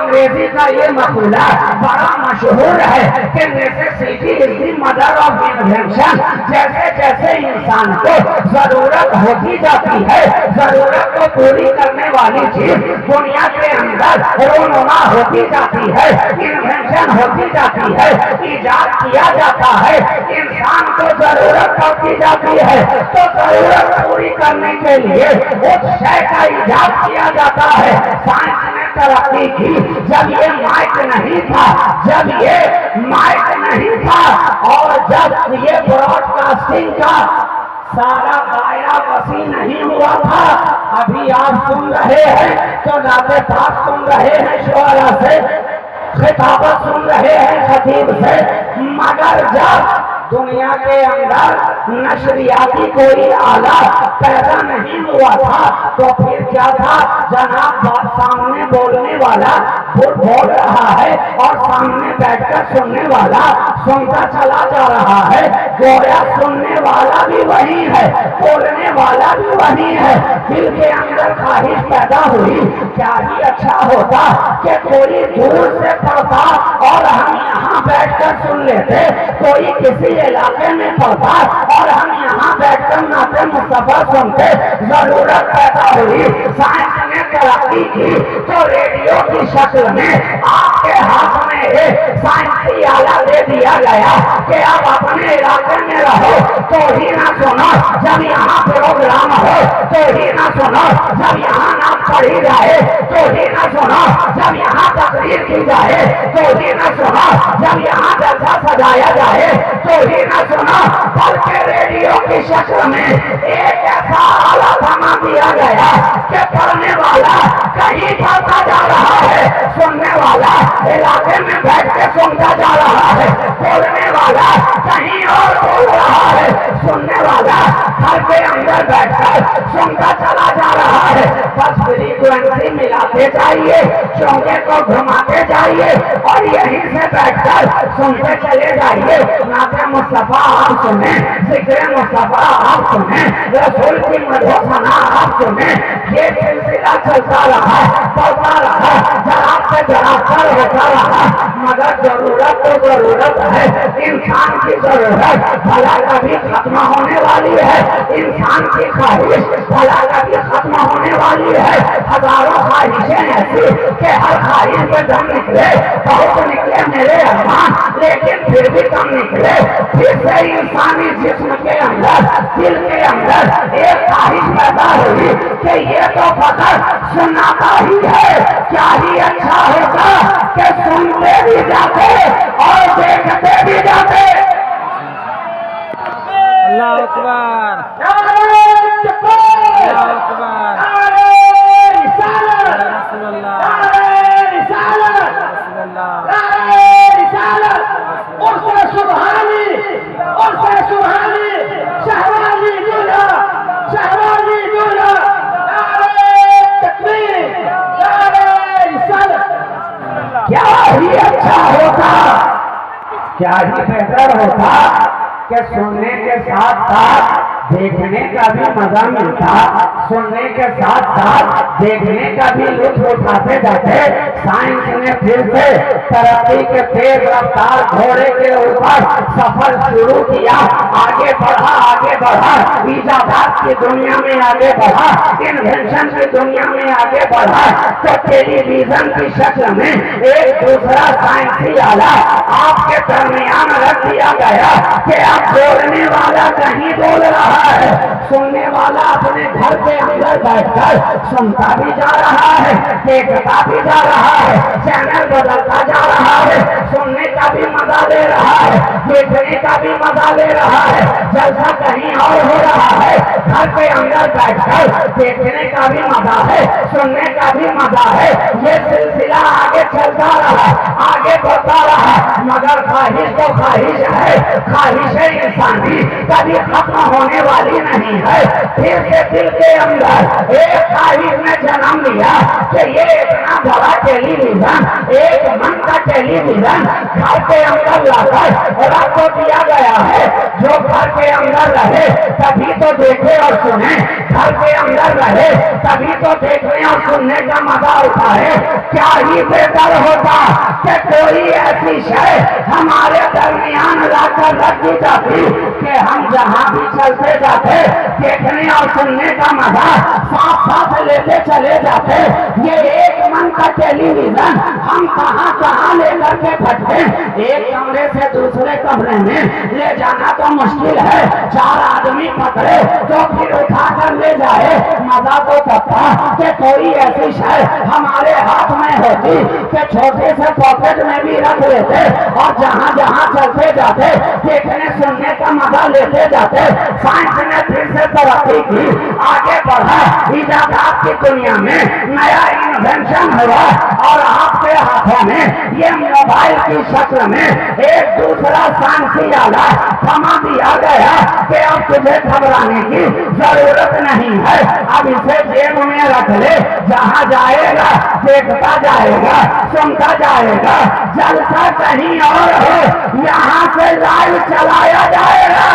अंग्रेजी का ये मकूला बड़ा मशहूर है कि necessity is the mother of invention. जैसे जैसे इंसान को जरूरत होती जाती है, जरूरत को पूरी करने वाली चीज दुनिया के अंदर रोनुमा होती जाती है, इन्वेंशन होती जाती है, इजाद किया जाता है। इंसान को जरूरत होती जाती है तो जरूरत पूरी करने के लिए उस शय का इजाद किया जाता है। साइंस ने तरक्की की। जब ये माइक नहीं था, जब ये माइक नहीं था और जब ये ब्रॉडकास्टिंग का सारा दायरा वसी नहीं हुआ था, अभी आप सुन रहे हैं तो नाते पाक सुन रहे हैं, शुआरा से खिताबत सुन रहे हैं खतीब से। मगर जब दुनिया के अंदर नशरियाती कोई आला पैदा नहीं हुआ था तो फिर क्या था? जनाब बात सामने बोलने वाला बोल रहा है और सामने बैठकर सुनने वाला सुनता चला जा रहा है। गोया सुनने वाला भी वही है, बोलने वाला भी वही है। दिल के अंदर ख्वाहिश पैदा हुई, क्या ही अच्छा होता कि कोई दूर से पढ़ता और हम यहाँ बैठकर सुन लेते, कोई किसी इलाके में पढ़ता और हम यहाँ बैठकर नाते मुस्तफा सुनते। जरूरत पैदा हुई, साइंस ने तरक्की की तो रेडियो की शक्ल में आपके हाथ में एक साइंसी आला दे दिया गया कि आप अपने इलाके में रहो तो ही ना सुनो, जब यहाँ प्रोग्राम हो तो ही ना सुनो, जब यहाँ नाम पढ़ी जाए तो ही ना सुनो, जब यहाँ तकरीर की जाए तो ही ना सुनो, जब यहाँ जलसा सजाया जाए तो ही ना सुनो, बल्कि रेडियो की शक्ल में एक ऐसा आला थमा दिया गया कि पढ़ने वाला कहीं पढ़ता जा रहा है, सुनने वाला इलाके में बैठ के सुनता जा रहा है, बोलने वाला कहीं और बोल रहा है, सुनने वाला घर के अंदर बैठकर सुनता चला जा रहा है। बस फ्रीक्वेंसी मिलाते जाइए, चौके को घुमाते जाइए और यहीं से बैठकर सुनते चले जाइए। नाते मुस्तफा आप सुने, जिक्र मुस्तफा आप सुने, रसूल की मधुसना आप सुने। ये सिलसिला चलता रहा, चलता रहा, जरा से जरा कर होता रहा। मगर जरूरत तो जरूरत है, इंसान की जरूरत भला कभी खत्म होने वाली है, इंसान की ख्वाहिश भला कभी खत्म होने वाली है। हजारों ख्वाहिशें ऐसी कि हर ख्वाहिश पे दम निकले, बहुत निकले मेरे अरमान, लेकिन फिर भी कम निकले। फिर से इंसानी जिस्म के अंदर, दिल के अंदर एक ख्वाहिश पैदा हुई कि ये तो फकत सुनाता ही है, क्या ही अच्छा होगा कि सुनते भी जाते और देखते भी जाते। अल्लाह अकबर, क्या ही अच्छा होता, क्या ही बेहतर होता कि सुनने के साथ साथ देखने का भी मजा मिलता, सुनने के साथ साथ देखने का भी लुत्फ उठाते जाते। साइंस ने फिर से तरक्की के तेज रफ्तार घोड़े के ऊपर सफर शुरू किया, आगे बढ़ा, आगे बढ़ा, इजादात की दुनिया में आगे बढ़ा, इन्वेंशन की दुनिया में आगे बढ़ा। तो टेलीविजन की शक्ल में एक दूसरा साइंसी आला आपके दरमियान रख दिया गया कि अब बोलने वाला कहीं बोल रहा है, सुनने वाला अपने घर के अंदर बैठकर सुनता भी जा रहा है, देखता भी जा रहा है, चैनल बदलता जा रहा है, सुनने का भी मजा ले रहा है, देखने का भी मजा ले रहा है, जलसा कहीं और हो रहा है, घर के अंदर बैठकर देखने का भी मजा है, सुनने का भी मजा है। ये सिलसिला आगे चलता रहा, आगे बढ़ता रहा, मगर ख्वाहिश तो ख्वाहिश है, ख्वाहिश इंसानी कभी खत्म होने वाली नहीं है। फिर से दिल के अंदर एक ख्वाहिश ने जन्म लिया कि ये इतना बड़ा टेलीविजन, एक मन का टेलीविजन घर के अंदर लाकर रख को दिया गया है। जो घर के अंदर रहे तभी तो देखे और सुने, घर के अंदर रहे तभी तो देखने और सुनने का मजा उठाए। क्या ही बेहतर होता कि कोई ऐसी शय हमारे दरमियान लाकर रख दी जाती कि हम जहाँ भी चलते जाते देखने और सुनने का मजा साथ साथ लेते चले जाते। ये एक मन का टेलीविजन हम कहाँ कहाँ लेकर के भटके, एक कमरे से दूसरे कमरे में ले जाना तो मुश्किल है, 4 आदमी पकड़े तो फिर उठा कर ले जाए। मजा तो तब था कि कोई ऐसी शय हमारे हाथ में होती कि छोटे से पॉकेट में भी रख लेते और जहाँ जहाँ चलते जाते देखने सुनने का मजा लेते जाते। साइंस ने फिर से तरक्की की, आगे बढ़ा, इजादात की दुनिया में नया इन्वेंशन हुआ और आपके हाथों में ये मोबाइल की शक्ल में एक दूसरा साइंसी आला थमा दिया गया कि अब तुझे घबराने की जरूरत नहीं है। अब इसे जेब में रख ले, जहाँ जाएगा देखता जाएगा, सुनता जाएगा। जलसा कहीं और हो, यहाँ से लाइव चलाया जाएगा।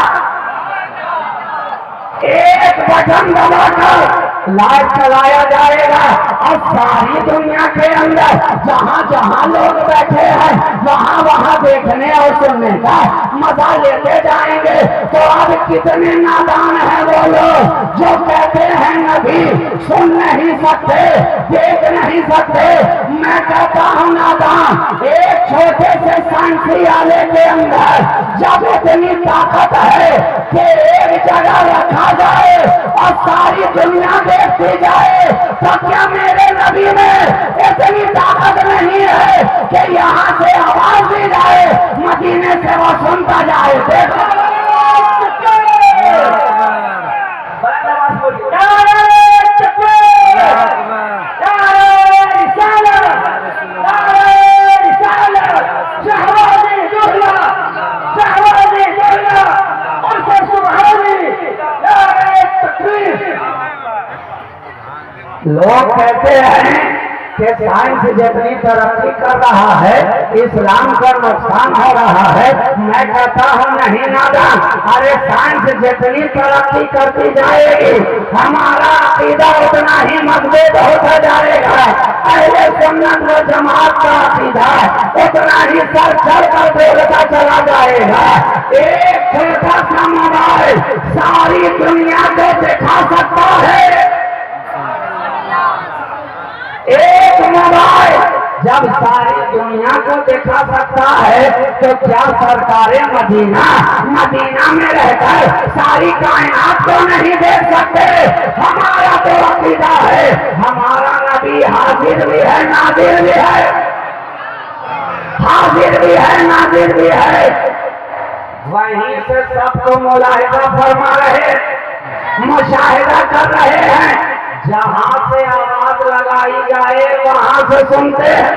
एक बटन दबाकर लाइव चलाया जाएगा और सारी दुनिया के अंदर जहाँ जहाँ लोग बैठे हैं वहाँ वहाँ देखने और सुनने का मजा लेते जाएंगे। तो अब कितने नादान हैं वो लोग जो कहते हैं नबी सुन नहीं सकते, देख नहीं सकते। मैं कहता हूँ नादान, एक छोटे से साइंसी आले के अंदर जब इतनी ताकत है कि एक जगह रखा जाए और सारी दुनिया देखती जाए, तो क्या मेरे नबी में इतनी ताकत नहीं है कि यहाँ से आवाज दी जाए, मदीने से वो सुनता जाए। देखो लोग कहते हैं कि साइंस जितनी तरक्की कर रहा है इस्लाम का नुकसान हो रहा है। मैं कहता हूँ नहीं नादान, अरे साइंस जितनी तरक्की करती जाएगी हमारा अकीदा उतना ही मजबूत होता जाएगा। अहले सुन्नत व जमात का अकीदा उतना ही सर चढ़ कर बोलता चला जाएगा। एक छोटा सा मोबाइल सारी दुनिया को दिखा सकता है। एक मोबाइल जब सारी दुनिया को दिखा सकता है तो क्या सरकारें मदीना में रहकर सारी कायनात को नहीं देख सकते? हमारा तो अकीदा है, हमारा नबी हाजिर भी है नाजिर भी है, हाजिर भी है नाजिर भी है। वहीं से सबको मुलाहिजा फरमा रहे, मुशाहिदा कर रहे हैं। जहाँ से आवाज लगाई जाए वहाँ से सुनते हैं,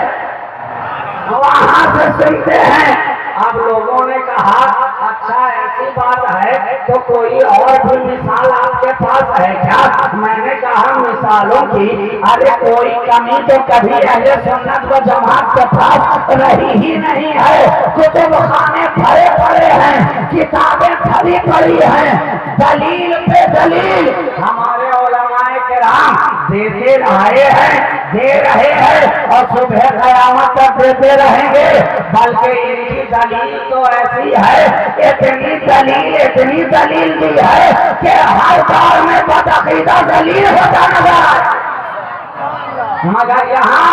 वहाँ से सुनते हैं। अब लोगों ने कहा अच्छा ऐसी बात है तो कोई और भी मिसाल आपके पास है क्या? मैंने कहा मिसालों की अरे कोई कमी तो कभी अहले सुन्नत व जमात के पास रही ही नहीं है। कुतुब खाने भरे पड़े हैं, किताबें भरी पड़ी हैं, दलील पे दलील हमारे उलमाए किराम देते रहे हैं और सुबह क़यामत तक देते रहेंगे। बल्कि इनकी दलील तो ऐसी है, इतनी दलील दी है कि हर दौर में बदअकीदा दलील होता नजर आए। मगर यहाँ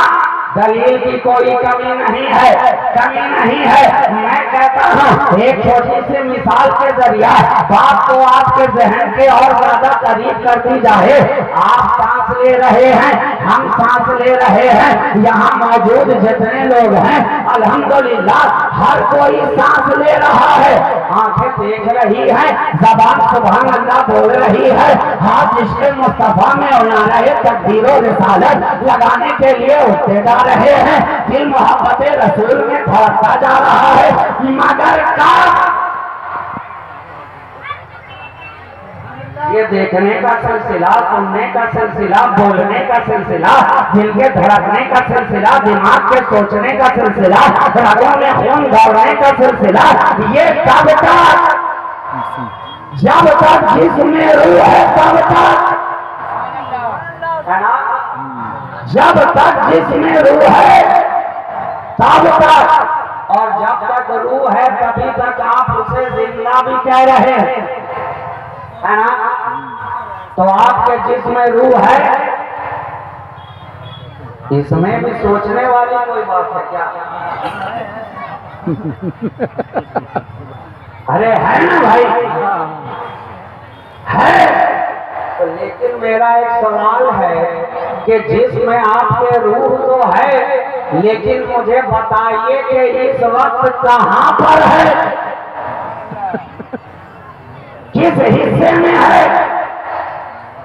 दलील की कोई कमी नहीं है, कमी नहीं है। मैं कहता हूँ एक छोटी सी मिसाल के जरिया बात को आपके जहन के और ज्यादा करीब करती जाए। आप सांस ले रहे हैं, हम सांस ले रहे हैं, यहाँ मौजूद जितने लोग हैं अल्हम्दुलिल्लाह हर कोई सांस ले रहा है। आंखें देख रही है, ज़बान सुभान अल्लाह बोल रही है, हाथ इश्क़ मुस्तफ़ा में उन्होंने तकबीर और रिसालत लगाने के लिए उठते जा रहे हैं, दिल मोहब्बत रसूल में धड़कता जा रहा है, मगर का ये देखने का सिलसिला, सुनने का सिलसिला, बोलने का सिलसिला, दिल के धड़कने का सिलसिला, दिमाग के सोचने का सिलसिला, रगों में खून दौड़ने का सिलसिला, ये तब तक जब तक जिसमें रूह है तब तक है ना, जब तक जिसमें रूह है तब तक, और जब तक रूह है तभी तक आप उसे जिंदा भी कह रहे हैं, है ना। तो आपके जिसमें रूह है, इसमें भी सोचने वाली कोई बात है क्या? अरे है ना भाई, है। तो लेकिन मेरा एक सवाल है कि जिसमें आपके रूह तो है, लेकिन मुझे बताइए कि इस वक्त कहां पर है, किस हिस्से में है?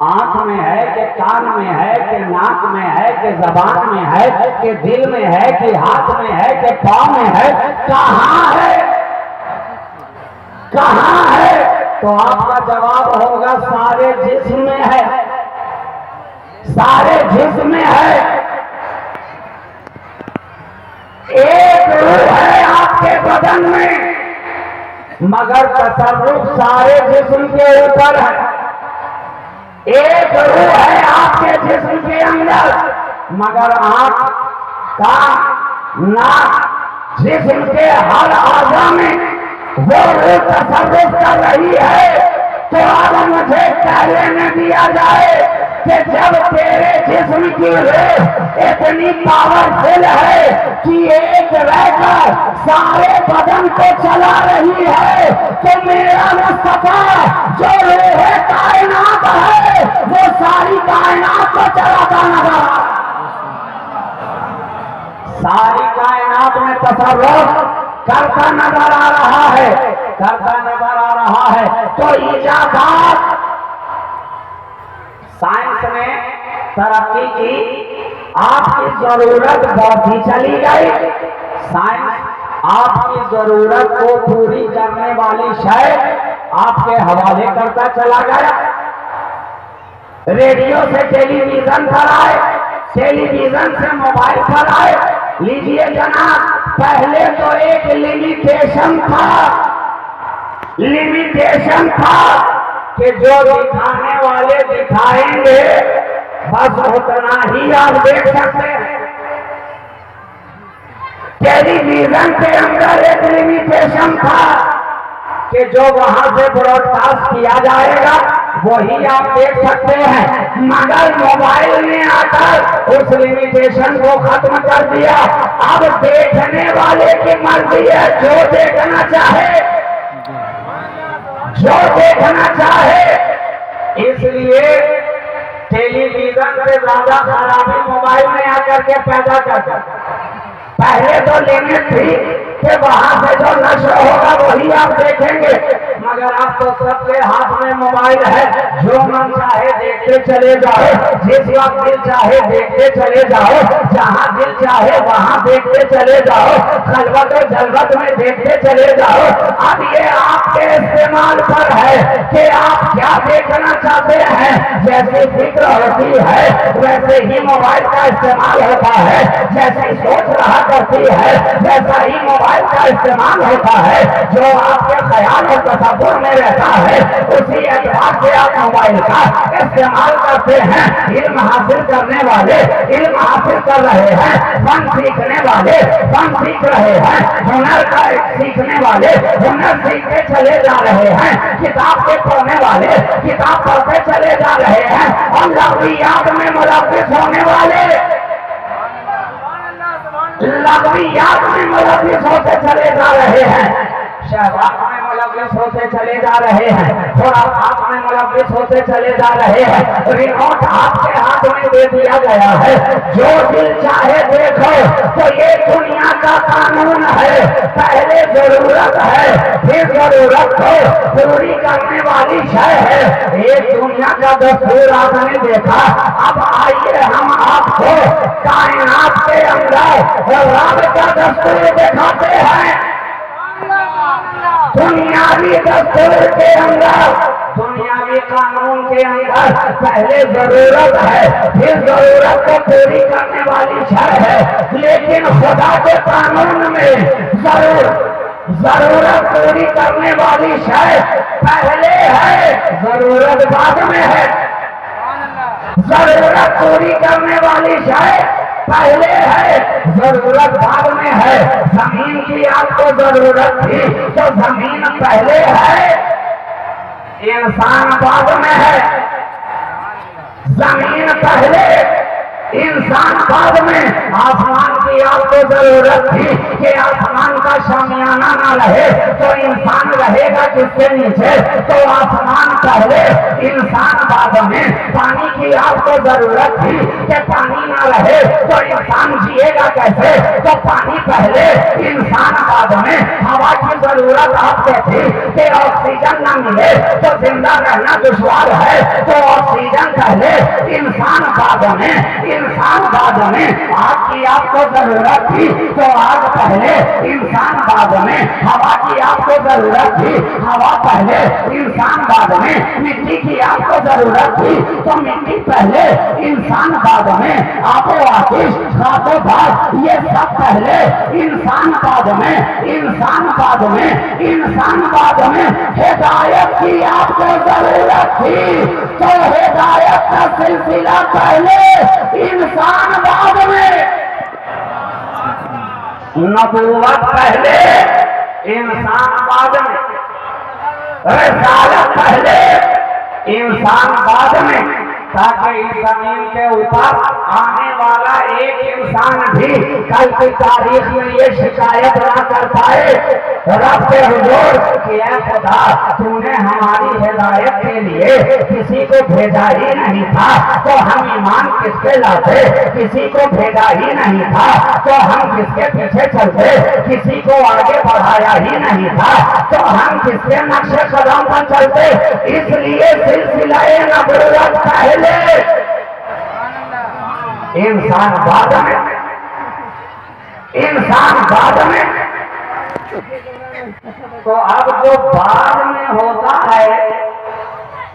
आंख में है कि कान में है कि नाक में है कि जबान में है कि दिल में है कि हाथ में है कि पांव में है? कहां है, कहां है? तो आपका जवाब होगा सारे जिस्म में है, सारे जिस्म में है। एक रूह है आपके बदन में, मगर तसर्रुफ सारे जिस्म के ऊपर है। एक रूह है आपके जिस्म के अंदर, मगर आंख, कान, नाक, जिस्म के हर आज़ा में वो रूह तसर्रुफ कर रही है। तो अब मुझे कहने दिया जाए कि जब तेरे जिस्म की रूह इतनी पावरफुल है कि एक रहकर सारे बदन को चला रही है, तो मेरा मुस्तफा जो रूह कायनात है वो सारी कायनात को चलाता नजर आ रहा है, सारी कायनात में तसर्रुफ करता नजर आ रहा है, करता नजर आ रहा है। तो इजाज़त साइंस ने तरक्की की, आपकी जरूरत बढ़ती चली गई, साइंस आपकी जरूरत को पूरी करने वाली शय आपके हवाले करता चला गया। रेडियो से टेलीविजन पर आए, टेलीविजन से मोबाइल पर आए। लीजिए जनाब, पहले तो एक लिमिटेशन था, लिमिटेशन था कि जो दिखाने वाले दिखाएंगे बस उतना ही आप देख सकते हैं। टेलीविजन के अंदर एक लिमिटेशन था कि जो वहां से ब्रॉडकास्ट किया जाएगा वही आप देख सकते हैं, मगर मोबाइल ने आकर उस लिमिटेशन को खत्म कर दिया। अब देखने वाले की मर्जी है, जो देखना चाहे, जो देखना चाहे। इसलिए टेलीविजन से ज्यादा खराबी मोबाइल में आकर के पैदा कर। पहले तो लिमिट थी कि वहां से जो नशा होगा वही आप देखेंगे, मगर अब तो सबके हाथ में मोबाइल है, जो मन चाहे देखते चले जाओ, जिस वक्त दिल चाहे देखते चले जाओ, जहां दिल चाहे वहां देखते चले जाओ, खलवत और जलवत में देखते चले जाओ। अब ये आपके इस्तेमाल पर है कि आप क्या देखना चाहते हैं। जैसी फिक्र होती है वैसे ही मोबाइल का इस्तेमाल होता है, जैसी सोच रहा करती है वैसा ही मोबाइल का इस्तेमाल होता है। जो आपके ख्याल और तसव्वुर में रहता है उसी एतबार से आप मोबाइल का इस्तेमाल करते हैं। इल्म हासिल करने वाले इल्म हासिल कर रहे हैं, फन सीखने वाले फन सीख रहे हैं, हुनर का सीखने वाले हुनर सीखते चले जा रहे हैं, किताब के पढ़ने वाले किताब पढ़ते चले जा रहे हैं, और लग़वियात में मुलव्विस होने वाले लग़वियात में मुलव्विस होते चले जा रहे हैं। शहवात में मुलव्विस होते चले जा रहे हैं, थोड़ा हाथ में मुलव्विस होते चले जा रहे हैं। रिमोट आपके हाथ में दे दिया गया है, जो दिल चाहे देखो। तो ये दुनिया का कानून है, पहले जरूरत है फिर जरूरत को पूरी करने वाली शय है। ये दुनिया का दस्तूर आपने देखा। अब आइए हम आपको कायनात के अंदर रब का दस्तूर दिखाते हैं। दुनियावी दस्तूर के अंदर, दुनियावी कानून के अंदर पहले जरूरत है फिर जरूरत को पूरी करने वाली शय है। लेकिन खुदा के कानून में जरूरत पूरी करने वाली शय पहले है, जरूरत बाद में है। जरूरत पूरी करने वाली शय पहले है, जरूरत बाद में है। जमीन की आपको जरूरत थी तो जमीन पहले है, इंसान बाद में है। जमीन पहले, इंसान बाद में। आसमान की आपको जरूरत थी कि आसमान का शामियाना ना रहे तो इंसान रहेगा किसके नीचे? तो आसमान पहले, इंसान बाद में। पानी की आपको जरूरत थी कि पानी ना रहे तो इंसान जिएगा कैसे? तो पानी पहले, इंसान बाद में। हवा की जरूरत आपको थी कि ऑक्सीजन ना मिले तो जिंदा रहना दुश्वार है, तो ऑक्सीजन पहले, इंसान बाद में। इंसान बाद में। आग की आपको जरूरत थी तो आग पहले, इंसान बाद में। हवा की आपको जरूरत थी, हवा पहले, इंसान बाद में। मिट्टी की आपको जरूरत थी तो मिट्टी पहले, इंसान बाद में। आपो आतिश, खातो भाग, ये सब पहले, इंसान बाद में। इंसान बाद में, इंसान बाद में। हिदायत की आपको जरूरत थी तो हिदायत का सिलसिला पहले, इंसान बाद में। नबूवत पहले, इंसान बाद में। रिसालत पहले, इंसान बाद में। ताकि इस जमीन के ऊपर आने वाला एक इंसान भी कल की तारीख में ये शिकायत ना कर पाए रब के हुजूर कि ऐ खुदा, तूने हमारी हिदायत के लिए किसी को भेजा ही नहीं था तो हम ईमान किसके लाते? किसी को भेजा ही नहीं था तो हम किसके पीछे चलते? किसी को आगे बढ़ाया ही नहीं था तो हम किसके नक्शे कदम पर चलते? इसलिए सिलसिला नबूवत पहले, इंसान बाद में। इंसान बाद में। तो अब जो बाद में होता है,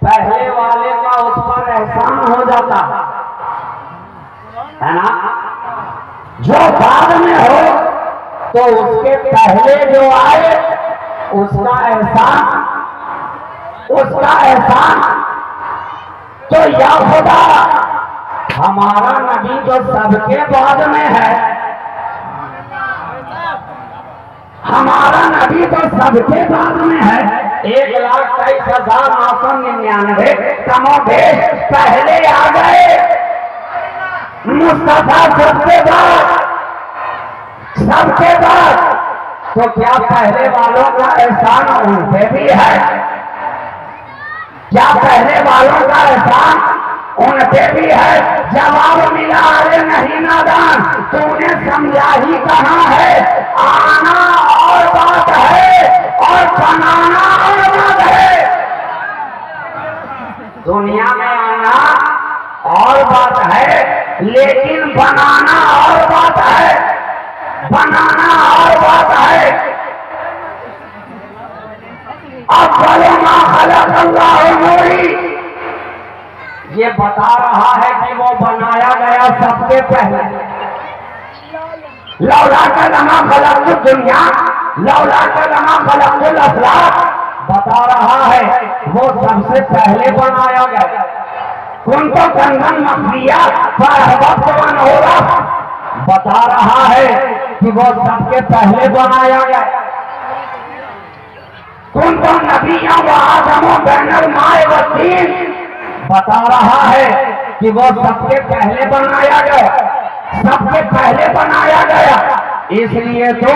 पहले वाले का उस पर एहसान हो जाता है ना। जो बाद में हो तो उसके पहले जो आए उसका एहसान, उसका एहसान। तो या खुदा, हमारा नबी तो सबके बाद में है, हमारा नबी तो सबके बाद में है। 1,23,999 कमोबेश पहले आ गए, मुस्तफा सबके बाद, सबके बाद। तो क्या पहले वालों का एहसान उन पे भी है? क्या पहले वालों का एहसान उन पे भी है? जवाब मिला, अरे नहीं नादान, तूने समझा ही कहाँ है। आना और बात है और बनाना और बात है। दुनिया में आना और बात है लेकिन बनाना और बात है, बनाना और बात है। ये बता रहा है कि वो बनाया गया सबके पहले। लौला का लमा खलक़्तु दुनिया, लौला का लमा खलक़्तुल अफ़लाक, बता रहा है वो सबसे पहले बनाया गया। कुंतु कंज़न मख़फ़िया फ़अहबब्तु हो रहा, बता रहा है कि वो सबके पहले बनाया गया। कुंतु नबिय्यन व आदम बैनल माए व तीन, बता रहा है कि वो सबके पहले बनाया गया, सबके पहले बनाया गया। इसलिए तो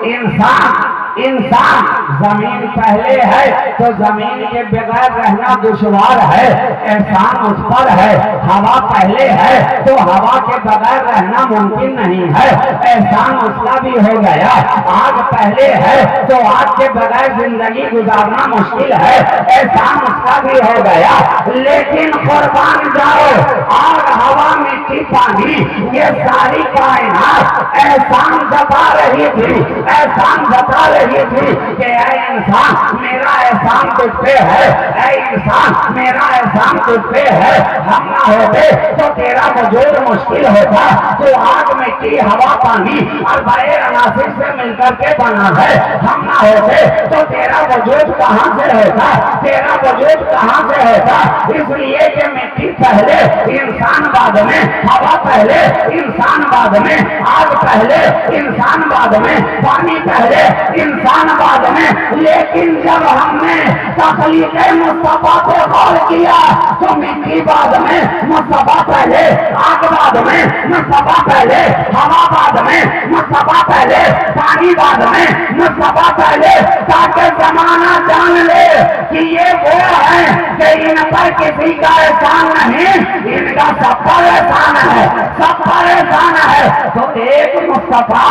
इंसान इंसान जमीन पहले है तो जमीन के बगैर रहना दुश्वार है, एहसान उस पर है। हवा पहले है तो हवा के बगैर रहना मुमकिन नहीं है, एहसान उसका भी हो गया। आग पहले है तो आग के बगैर जिंदगी गुजारना मुश्किल है, एहसान उसका भी हो गया। लेकिन कुर्बान जाओ, आग, हवा, मिट्टी, पानी, ये सारी कायनात एहसान जता रही थी, एहसान जता रही थी कि ऐ इंसान मेरा एहसान तुझ पे है, ऐ इंसान मेरा एहसान तुझ पे है। हम ना होते तो तेरा वजूद मुश्किल होता। तो आग, मिट्टी, हवा, पानी और बड़े अनासिर से मिलकर के बना है। हम ना होते तो तेरा वजूद कहाँ से होता, तेरा वजूद कहाँ से होता। इसलिए कि मिट्टी पहले, इंसान बाद में, हवा पहले, इंसान बाद में, आग पहले, इंसान बाद में, पानी पहले, इंसान बाद में। लेकिन जब हमने तखलीक मुस्तफा पे गौर किया तो मिट्टी बाद में, मुस्तफा पहले, आग बाद में, मुस्तफा पहले, हवा बाद में, मुस्तफा पहले, पानी बाद में, मुस्तफा पहले, ताकि जमाना जान ले कि ये वो है कि इन पर किसी का एहसान नहीं, इनका सब पर एहसान है, सब पर एहसान है। तो एक मुस्तफा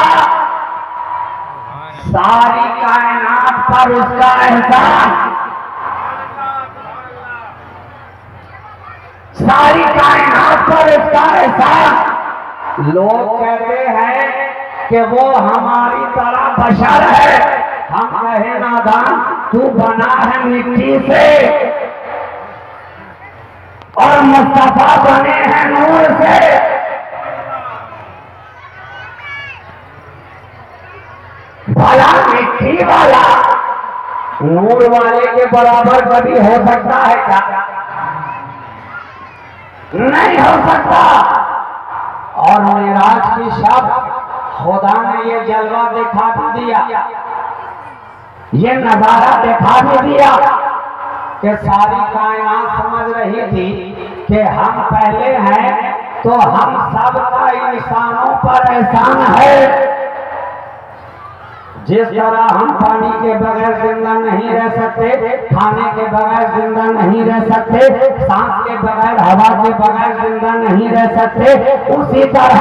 सारी कायनात पर उसका एहसान, सारी कायनात पर उसका एहसान। लोग कहते हैं कि वो हमारी तरह बशर है, हम कहे नादान तू बना है मिट्टी से और मुस्तफा बने हैं नूर से। भला मिट्टी वाला नूर वाले के बराबर कभी हो सकता है क्या? नहीं हो सकता। और मेराज की शब खुदा ने ये जलवा दिखा भी दिया, ये नजारा दिखा भी दिया कि सारी कायनात समझ रही थी कि हम पहले हैं तो हम सब का इंसानों पर एहसान है। जिस तरह हम पानी के बगैर जिंदा नहीं रह सकते, खाने के बगैर जिंदा नहीं रह सकते, सांस के बगैर, हवा के बगैर जिंदा नहीं रह सकते, उसी तरह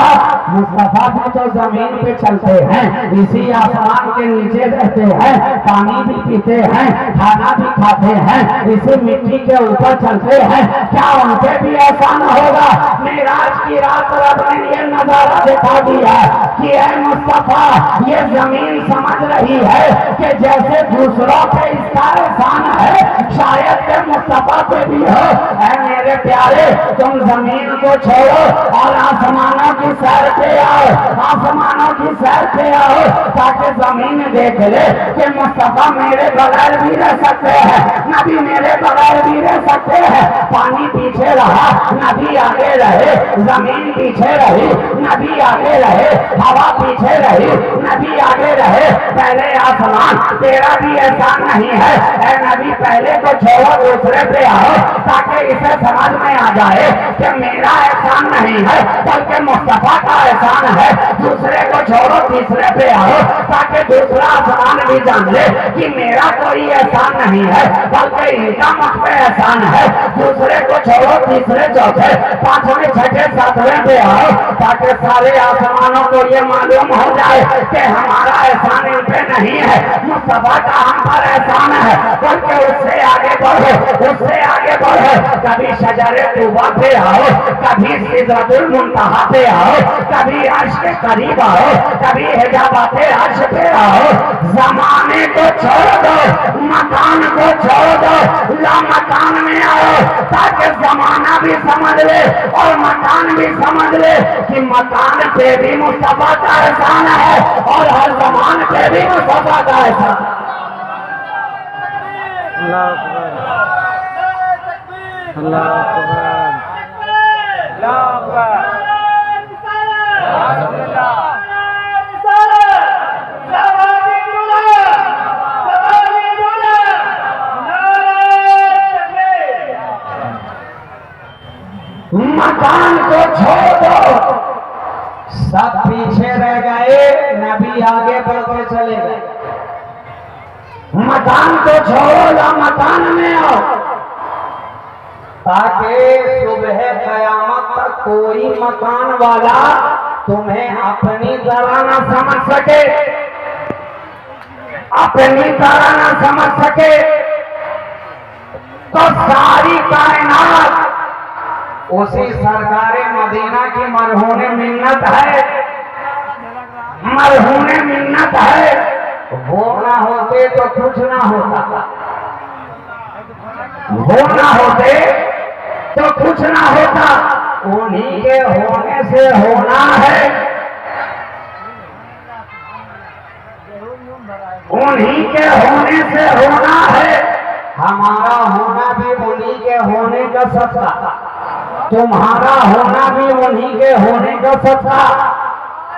मुस्तफा भी तो जमीन पे चलते हैं, इसी आसमान के नीचे रहते हैं, पानी भी पीते हैं, खाना भी खाते हैं, इसी मिट्टी के ऊपर चलते हैं। क्या उनके भी एहसान होगा? मेराज की रात रब ने ये नजारा दिखा दिया कि ऐ मुस्तफा ये जमीन समझ रही है कि जैसे दूसरों पे इसका एहसान है, शायद के मुस्तफा पे भी हो। ऐ मेरे प्यारे, तुम जमीन को छोड़ो और आसमानों की सैर पे आओ, आसमानों की सैर पे आओ, ताकि जमीन देख ले कि मुस्तफा मेरे बगैर भी रह सकते हैं, नबी मेरे बगैर भी रह सकते हैं। पानी पीछे रहा, नबी आगे रहे, जमीन पीछे रही, नबी आगे रहे, हवा पीछे रही, नबी आगे रहे। पहले आसमान तेरा भी एहसान नहीं है, ऐ नबी पहले को छोड़ो दूसरे पे आओ, ताकि इसे समझ में आ जाए कि मेरा एहसान नहीं है बल्कि मुस्तफा का एहसान है। दूसरे को छोड़ो तीसरे पे आओ, ताकि दूसरा आसमान भी जान ले कि मेरा कोई एहसान नहीं है बल्कि इनका मुझ पे एहसान है। दूसरे को छोड़ो तीसरे, चौथे, पांचवें, छठे, सातवें पे आओ, ताकि सारे आसमानों को ये मालूम हो जाए कि हमारा एहसान इन पे नहीं है, मुस्तफा का हम पर एहसान है। बल्कि उससे आगे बढ़ो, उससे आगे बढ़ो। कभी शजरे तूबा पे आओ, कभी सिदरतुल मुंतहा पे आओ, कभी अर्श के करीब आओ, कभी हिजाबाते अर्श पे आओ। जमाने को छोड़ दो, मकान को छोड़ दो, ला मकान में आओ, ताकि जमाना भी समझ ले और मकान भी समझ ले कि मकान पे भी मुस्तफा का एहसान है और हर जमान पे भी मुस्तफा का एहसान। अल्लाह अकबर, अल्लाह अकबर, अल्लाह अकबर। मकान को छोड़ दो, सब पीछे रह गए, नबी आगे बढ़ते चले गए। मकान को छोड़ो या मकान में आओ, ताकि सुबह कयामत तक कोई मकान वाला तुम्हें अपनी तरह न समझ सके, अपनी तरह न समझ सके। तो सारी कायनात उसी सरकारे मदीना की मरहूने मिन्नत है, मरहूने मिन्नत है। वो ना होते तो कुछ ना होता, वो ना होते तो कुछ ना होता। उन्हीं के होने से होना है, उन्हीं के होने से होना है। हमारा होना भी उन्हीं के होने का सत्ता, तुम्हारा होना भी उन्हीं के होने का सत्ता।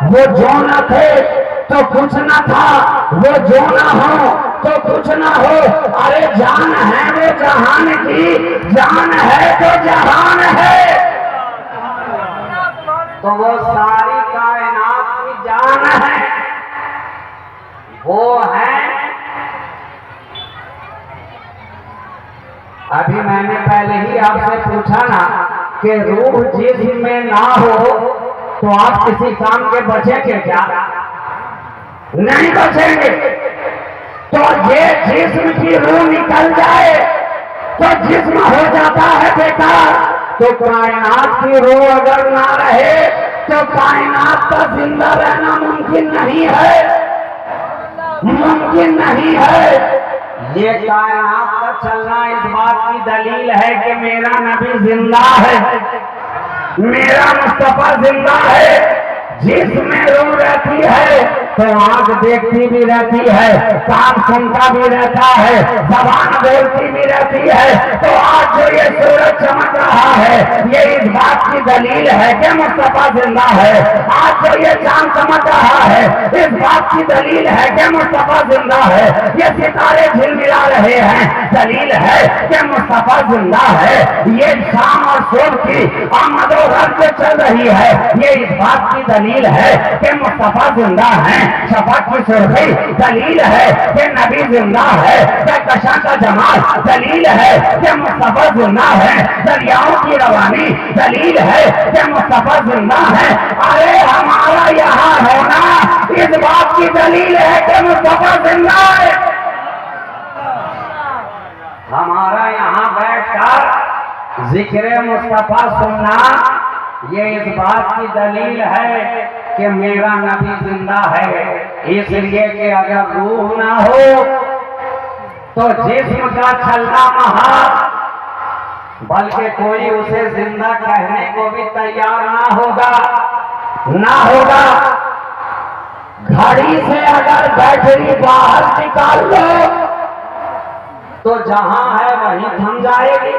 वो जो न थे तो कुछ न था, वो जो न हो तो कुछ न हो। अरे जान है वो जहान की, जान है तो जहान है। तो वो सारी कायनात की जान है, वो है। अभी मैंने पहले ही आपसे पूछा ना कि रूह जिस्म में ना हो तो आप किसी काम के बचेंगे क्या? नहीं बचेंगे। तो ये जिस्म की रूह निकल जाए तो जिस्म हो जाता है बेकार। तो कायनात की रूह अगर ना रहे तो कायनात का जिंदा रहना मुमकिन नहीं है, मुमकिन नहीं है। ये कायनात का चलना इस बात की दलील है कि मेरा नबी जिंदा है, मेरा मुस्तफा जिंदा है। जिसमें रूह रहती है तो आंख देखती भी रहती है, कान सुनता भी रहता है, जबान बोलती भी रहती है। तो आज जो ये सूरज चमक रहा है ये इस बात की दलील है कि मुस्तफा जिंदा है। आज जो ये चांद चमक रहा है इस बात की दलील है कि मुस्तफा जिंदा है। ये सितारे झिलमिला रहे हैं, दलील है कि मुस्तफा जिंदा है। ये शाम और सुबह की आमदोरफ्त जो चल रही है ये इस बात की दलील है कि मुस्तफा जिंदा है। शफक की सुर्खी दलील है कि नबी जिंदा है। कहकशां का जमाल दलील है कि मुस्तफा जिंदा है। दरियाओं की रवानी दलील है कि मुस्तफा जिंदा है। अरे हमारा यहाँ होना इस बात की दलील है कि मुस्तफा जिंदा है। हमारा यहाँ बैठकर जिक्र मुस्तफा सुनना ये इस बात की दलील है कि मेरा नबी जिंदा है। इसलिए कि अगर रूह ना हो तो जिस्म का चलना महाल, बल्कि कोई उसे जिंदा कहने को भी तैयार ना होगा, ना होगा। घड़ी से अगर बैटरी बाहर निकाल लो तो जहां है वहीं थम जाएगी,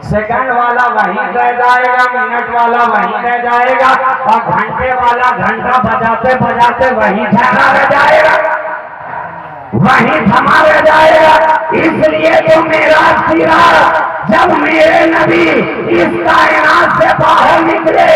सेकंड वाला वहीं रह जाएगा, मिनट वाला वहीं रह जाएगा और घंटे वाला घंटा बजाते बजाते वहीं ठहरा रह जाएगा, वहीं थमा रह जाएगा। इसलिए तो मेरा सिरा जब मेरे नबी इस कायनात से बाहर निकले,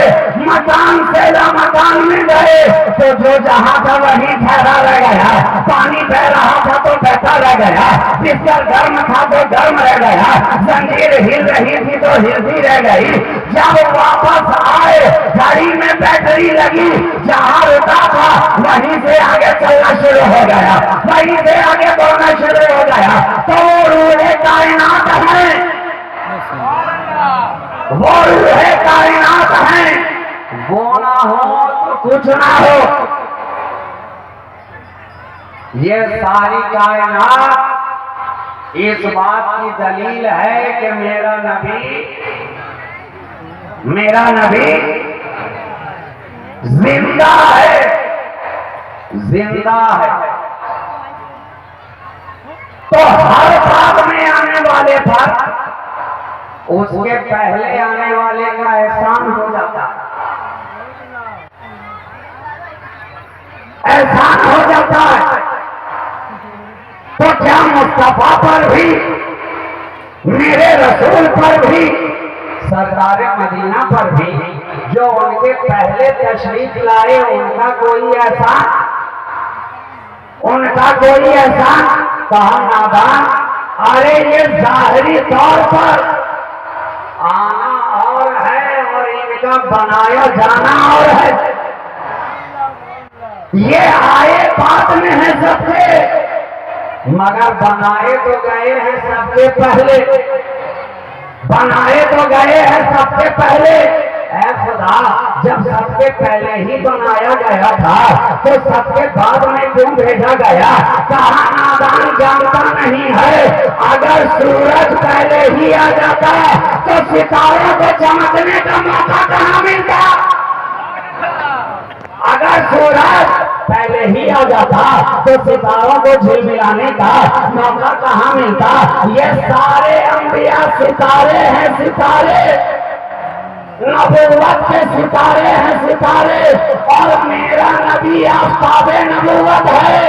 मकान से मकान में गए तो जो जहां था वहीं ठहरा रह गया। पानी बह रहा था तो बहता रह गया, बिस्तर गर्म था तो गर्म रह गया, जंजीर हिल रही थी तो हिलती रह गई। जब वापस आए गाड़ी में बैटरी लगी, जहां रुका था वहीं से आगे चलना शुरू हो गया, वहीं से आगे बढ़ना शुरू हो गया। तो रूहे कायनात है, वो रूहे कायनात है। वो ना हो तो कुछ ना हो। ये सारी कायनात इस बात की दलील है कि मेरा नबी जिंदा है, जिंदा है। तो हर भाग में आने वाले पर उसके पहले आने वाले का एहसान हो जाता, एहसान हो जाता है। तो क्या मुस्तफा पर भी, मेरे रसूल पर भी, सरकार मदीना पर भी जो उनके पहले तशरीफ लाए उनका कोई एहसान उनका कोई एहसान कहा नादान, अरे ये जाहिरी तौर पर आना और है और इनका बनाया जाना और है। ये आए बाद में है सबसे, मगर बनाए तो गए हैं सबसे पहले, बनाए तो गए हैं सबसे पहले। ऐ खुदा, जब सबसे पहले ही बनाया गया था तो सबके बाद में क्यों भेजा गया? कहा नादान जानता नहीं है, अगर सूरज पहले ही आ जाता तो सितारों को चमकने का मौका कहाँ मिलता? अगर सूरज पहले ही आ जाता तो सितारों को झिलमिलाने का मौका कहाँ मिलता? ये सारे अंबिया सितारे हैं, सितारे नबूवत के सितारे हैं, सितारे। और मेरा नबी आफ़ताबे नबूवत है,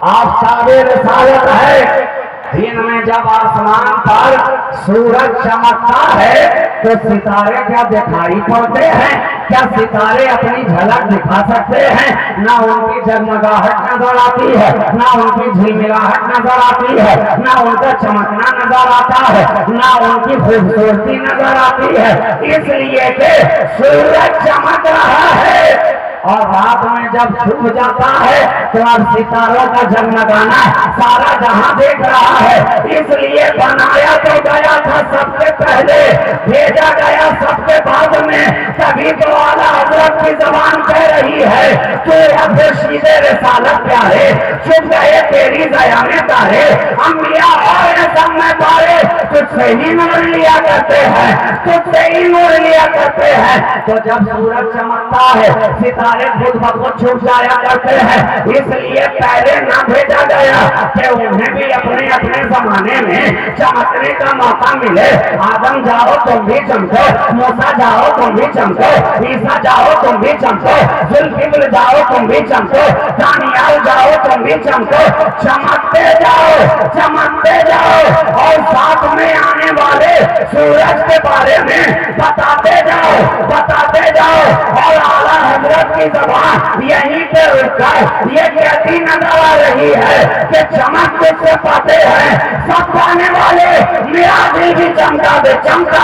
आफ़ताबे रिसालत है। दिन में जब आसमान पर सूरज चमकता है तो सितारे क्या दिखाई पड़ते हैं? क्या सितारे अपनी झलक दिखा सकते हैं? ना उनकी जगमगाहट नजर आती है, ना उनकी झिलमिलाहट नजर आती है, ना उनका चमकना नजर आता है, ना उनकी खूबसूरती नजर आती है। इसलिए कि सूरज चमक रहा है और रात में जब छुप जाता है तो अब सितारों का जगमगाना सारा जहां देख रहा है। इसलिए बनाया तो गया था सबसे पहले, भेजा गया सबसे बाद में। तभी तो आला हजरत की जबान कह रही है कि अब सीधे रिसालत प्यारे, छुप गए तेरी दया में तारे, अंबिया और सब में पारे, तुझसे ही नूर लिया करते हैं, तुझसे ही नूर लिया करते हैं। तो जब सूरज चमकता है सितारे खुद ब खुद छुप जाया करते हैं। इसलिए पहले ना भेजा गया कि उन्हें भी अपने अपने जमाने में चमकने का मौका मिले। आदम जाओ तुम भी चमको, मूसा जाओ तुम भी चमको, ईसा जाओ तुम भी चमको, जुल्किफ्ल जाओ तुम भी चमको, दानियाल जाओ तुम भी चमको। चमकते जाओ, चमकते जाओ और साथ में आने वाले सूरज के बारे में बताते जाओ, बताते जाओ। और आला हजरत की जबान यहीं पे रुककर ये कहती नजर आ रही है कि चमक से पाते हैं सब पाने वाले, मेरा दिल भी चमका दे, चमका।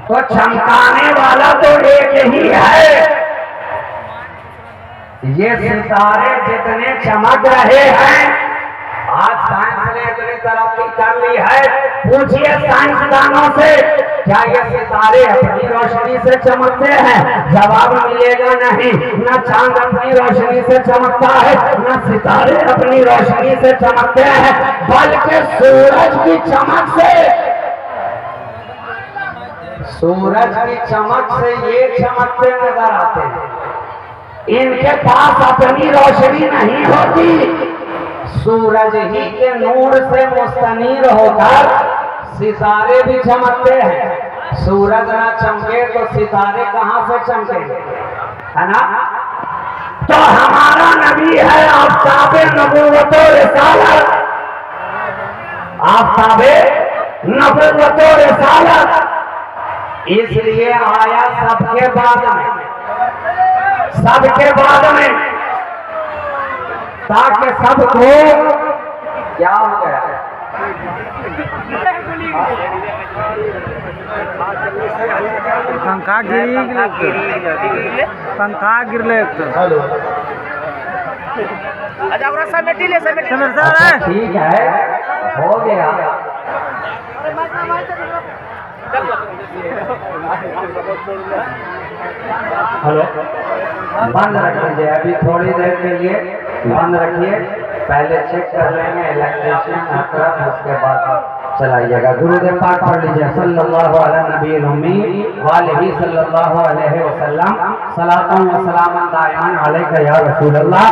तो चमकाने वाला तो एक ही है। ये सितारे जितने चमक रहे हैं, आज साइंस ने इतनी तरक्की कर ली है, पूछिए साइंसदानों से क्या ये सितारे अपनी रोशनी से चमकते हैं? जवाब मिलेगा नहीं। न चांद अपनी रोशनी से चमकता है, न सितारे अपनी रोशनी से चमकते हैं, बल्कि सूरज की चमक से, सूरज की चमक से ये चमकते नजर आते हैं। इनके पास अपनी रोशनी नहीं होती, सूरज ही के नूर से मुस्तनीर होकर सितारे भी चमकते हैं। सूरज ना चमके तो सितारे कहां से चमकेंगे, है ना? तो हमारा नबी है आफ़ताबे नबूवत और रिसालत, आफ़ताबे नबूवत और रिसालत। इसलिए आया सबके बाद में, सबके बाद में, ताकि सबको क्या हो गया, पंखा गिरी, पंखा गिरले। ठीक है, हो गया। हेलो, बंद रख लीजिए अभी थोड़ी देर के लिए, बंद रखिए। पहले चेक कर लेंगे इलेक्ट्रिशियन अकरम, उसके बाद चलाइएगा। गुरुदेव पाठ पढ़ लीजिए। सल्लल्लाहु अला नबील उम्मी वालिही सल्लल्लाहु अलैहि वसल्लम, सलातन व सलामन दायमान अलैका या रसूल अल्लाह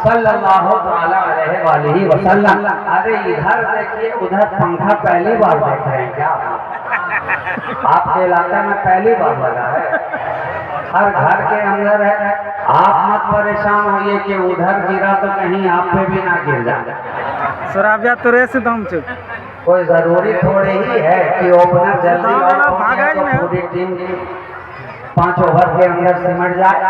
सल्लल्लाहु तआला अलैहि वालिही वसल्लम। अरे इधर देखिए, उधर पंखा पहली बार देख रहे हैं क्या? आपके इलाके में पहली बार लगा है, हर घर के अंदर है। आप मत परेशान होइए कि उधर गिरा तो कहीं आप पे भी ना गिर जाए। सराबिया तो रेस दम चुप, कोई जरूरी थोड़ी ही है कि ओपनर जल्दी और तो पूरी टीम 5 ओवर के अंदर सिमट जाए।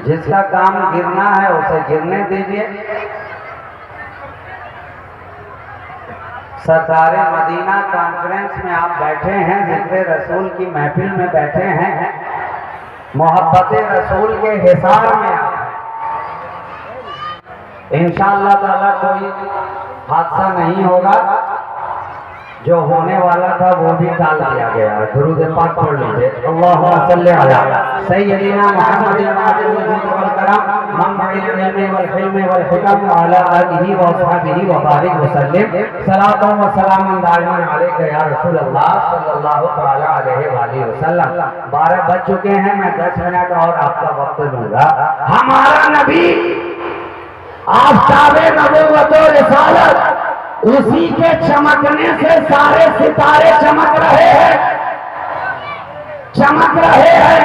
जिसका काम गिरना है उसे गिरने दीजिए। सरकारे मदीना कॉन्फ्रेंस में आप बैठे हैं, जिक्र रसूल की महफिल में बैठे हैं, मोहब्बत रसूल के हिसार में आप इंशाअल्लाह ताला कोई हादसा नहीं होगा। जो होने वाला था वो भी टाल दिया गया। दुरूद पाक पढ़ लीजिए। अल्लाहुम्मा सल्ली अला सय्यिदिना मुहम्मदिन वल करम मम्मदिल इल्मी वल हिल्मी वल हिकम व अला आलिहि व अस्हाबिहि व बारिक व सल्लिम सलातु व सलामुन दाइमन अलैका या रसूल अल्लाह सल्लल्लाहु तआला अलैहि व आलिहि वसल्लम। 12 बज चुके हैं, मैं 10 मिनट और आपका वक्त लूंगा। हमारा नबी आफ़ताबे नबुव्वत और रिसालत, उसी के चमकने से सारे सितारे चमक रहे हैं, चमक रहे हैं।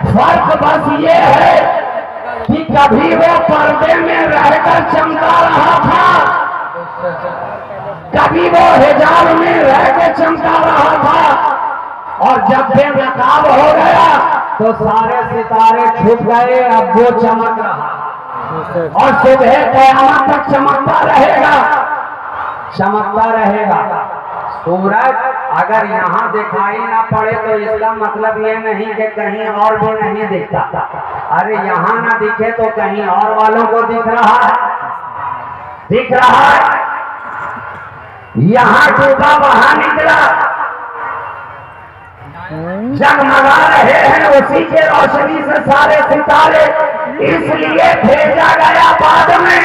फर्क बस ये है कि कभी वो पर्दे में रहकर चमका रहा था, कभी वो हिजाब में रहकर चमका रहा था, और जब बेनकाब हो गया तो सारे सितारे छुप गए। अब वो चमक रहा और सुबह क़यामत तक चमकता रहेगा, चमकता रहेगा। सूरज अगर यहाँ दिखाई ना पड़े तो इसका मतलब ये नहीं कि कहीं और भी नहीं दिखता। अरे यहाँ ना दिखे तो कहीं और वालों को दिख रहा है, दिख रहा है। यहाँ डूबा वहां निकला, जगमगा रहे हैं उसी के रोशनी से सारे सितारे, इसलिए भेजा गया बाद में,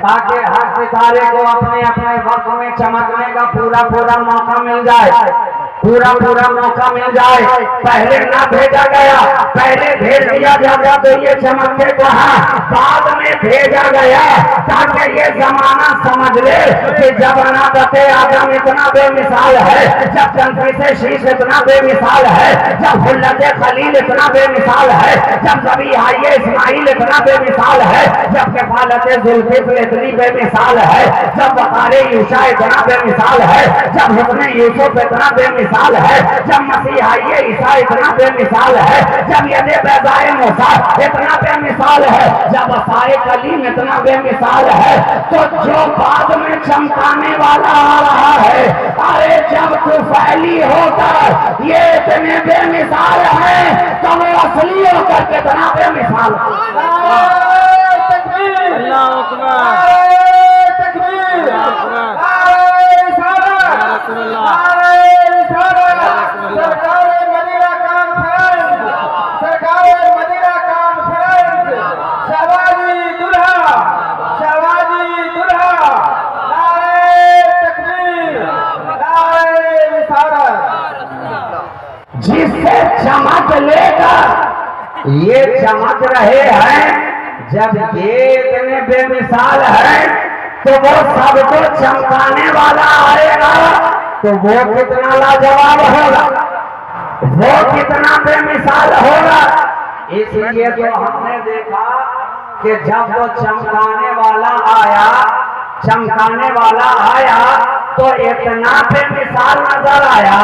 ताकि हर सितारे को अपने अपने वक्त में चमकने का पूरा पूरा मौका मिल जाए, पूरा पूरा मौका मिल जाए। पहले ना भेजा गया, पहले भेज दिया जाता तो ये चमकते कहाँ, बाद में भेजा गया ताकि ये जमाना समझ ले कि जब नाबते आदम इतना बेमिसाल है, जब जंत्री से शीश इतना बेमिसाल है, जब हुल्लत खलील इतना बेमिसाल है, जब जबी आइए इस्माइल इतना बेमिसाल है, जब कफालत जुल्किफ्ल इतनी बेमिसाल है, जब वक़ार यूशा इतना बेमिसाल है, जब हुस्न यूसुफ इतना बेमिसाल है, जब मसीह आइए ईसा इतना बेमिसाल है, जब यदे बैज़ाए मूसा इतना बेमिसाल है, जब असाए कलीम इतना बेमिसाल है, तो जो बाद में चमकाने वाला आ रहा है, अरे जब तुफैली होकर ये इतने बेमिसाल है तो वो असली होकर कितना बेमिसाल है। अल्लाहु अकबर, तकबीर, सरकार मदीना कॉन्फ्रेंस, शहबाजी दुल्हा, नारे तकबीर, नारे रिसालत। जिससे चमक लेकर ये चमक रहे हैं, जब ये इतने बेमिसाल है तो वो सबको चमकाने वाला आएगा तो वो कितना लाजवाब होगा, वो कितना बेमिसाल होगा। इसलिए तो हमने देखा कि जब वो चमकाने वाला आया, चमकाने वाला आया तो इतना बेमिसाल नजर आया,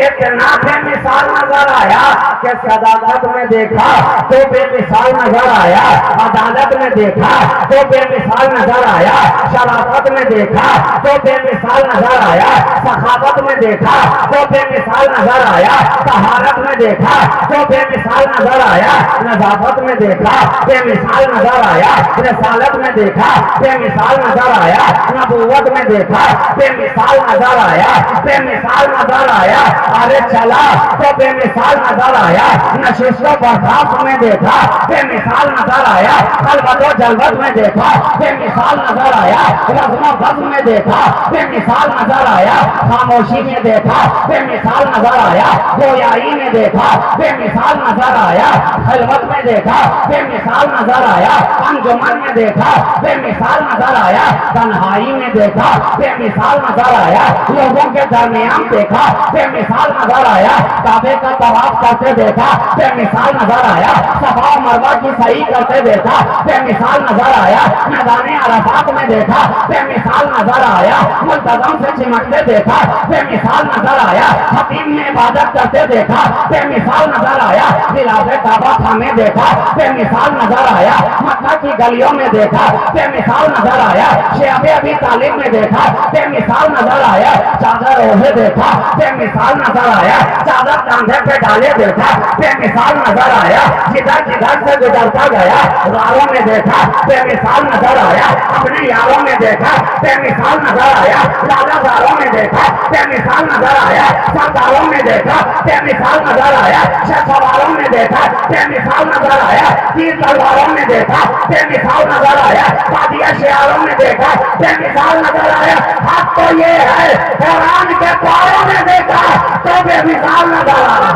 इतना बेमिसाल नजर आया कि सदाकत में देखा तो बेमिसाल नजर आया, अदालत में देखा तो बेमिसाल नजर आया, शराफत में देखा तो बेमिसाल नजर आया, सखावत में देखा तो बेमिसाल नजर आया, तहारत में देखा तो बेमिसाल नजर आया, नजाफत में देखा बेमिसाल नजर आया, रिसालत में देखा बेमिसाल नजर आया, नबूवत में देखा बेमिसाल नजर आया, बेमिसाल नजर आया। अरे चला तो बेमिसाल नजर आया, नशिस्तो बर्दाश्त में देखा बेमिसाल नजर आया, खलबतो जलवत में देखा बेमिसाल नजर आया, रज़्म बज़्म में देखा बेमिसाल नजर आया, खामोशी में देखा बेमिसाल नजर आया, गोयाई में देखा बेमिसाल नजर आया, खलवत में देखा बेमिसाल नजर आया, अंजुमन में देखा बेमिसाल नजर आया, तन्हाई में देखा बेमिसाल नजर आया, लोगों के दरमियान देखा बेमिसाल बेमिसाल नजर आया। काबे का तवाफ करते देखा, बेमिसाल नजर आया। सफा मरवा की सही करते देखा, बेमिसाल नजर आया। मैदान अराफात में देखा, बेमिसाल नजर आया। मुल्तज़म से चिमटते देखा, बेमिसाल नजर आया। हकीम में इबादत करते देखा, बेमिसाल नजर आया। खिलाफे काबा खाने देखा, बेमिसाल नजर आया। मक्का की गलियों में देखा, बेमिसाल नजर आया। शेबे अभी तालिब में देखा, बेमिसाल नजर आया। चादर ओढ़े देखा, बेमिसाल नजर आया। चादर कांधे पे डाले देखा, बेमिसाल नजर आया। जिधर जिधर से गुजरता गया, गारों में देखा, बेमिसाल नजर आया। अपने यारों में देखा, बेमिसाल नजर आया। लालाजारों में देखा, बेमिसाल नजर आया। सरदारों में देखा, बेमिसाल नजर आया। शहसवारों में देखा, बेमिसाल नजर आया। तीर तलवारों में देखा, बेमिसाल नजर आया। कादिया शियारों में देखा, बेमिसाल नजर आया। हक तो ये है, कुरान के पारों में देखा तो बेमिसाल नजर आया।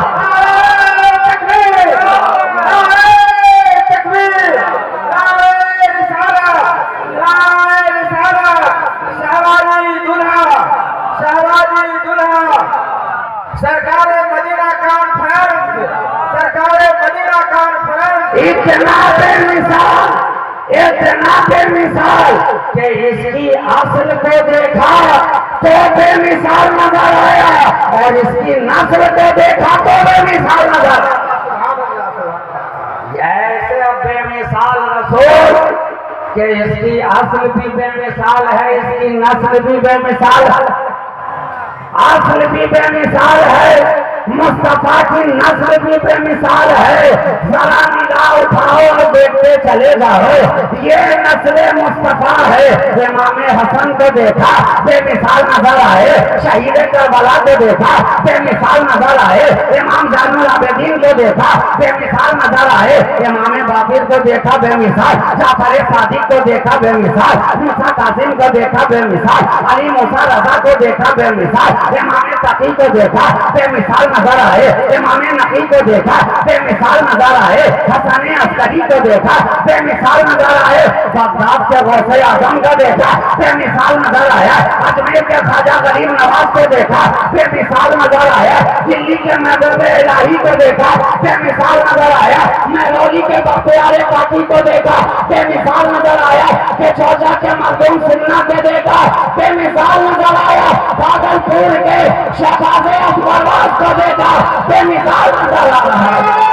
सरकार मदीना कॉन्फ्रेंस, सरकार मदीना कॉन्फ्रेंस इतना बेमिसाल कि इसकी असल को देखा तो बेमिसाल नजर आया, और इसकी नस्ल को देखा तो बेमिसाल नजर ऐसे बेमिसाल रसूल कि इसकी असल भी बेमिसाल है, इसकी नस्ल भी बेमिसाल है। असल भी बेमिसाल है, मुस्तफा की नस्ल भी बेमिसाल है। जरा निगाह उठाओ और देखते चले जाओ, ये नस्ल मुस्तफा है। इमाम हसन को देखा, बेमिसाल नजर आए। शहीद करबला को देखा, बेमिसाल नजर आए। इमाम जानुल आबिदीन को देखा, बेमिसाल नजर आए। इमाम बाकिर को देखा, बेमिसाल। जाफर सादिक को देखा, बेमिसाल। मूसा कासिम को देखा, बेमिसाल। अली मूसा रजा को देखा, बेमिसाल। इमाम तकी को देखा, बेमिसाल नजर आए। इमाम नकी को देखा, बेमिसाल नजर आए। हसन अस्करी को देखा, बेमिसाल नजर आए। बगदाद के गौसे आजम को देखा, बेमिसाल नजर आया। अजमेर के ख्वाजा गरीब नवाज को देखा, बेमिसाल नजर आया। दिल्ली के महबूब इलाही को देखा, बेमिसाल नजर आया। महरौली के बख्तियार काकी को देखा, बेमिसाल नजर आया। केचौजा के मखदूम सिन्हा को देखा, बेमिसाल नजर आया। भागलपुर के शहबाज अकबरवाद को देखा, बेमिसाल नजर आ रहा है।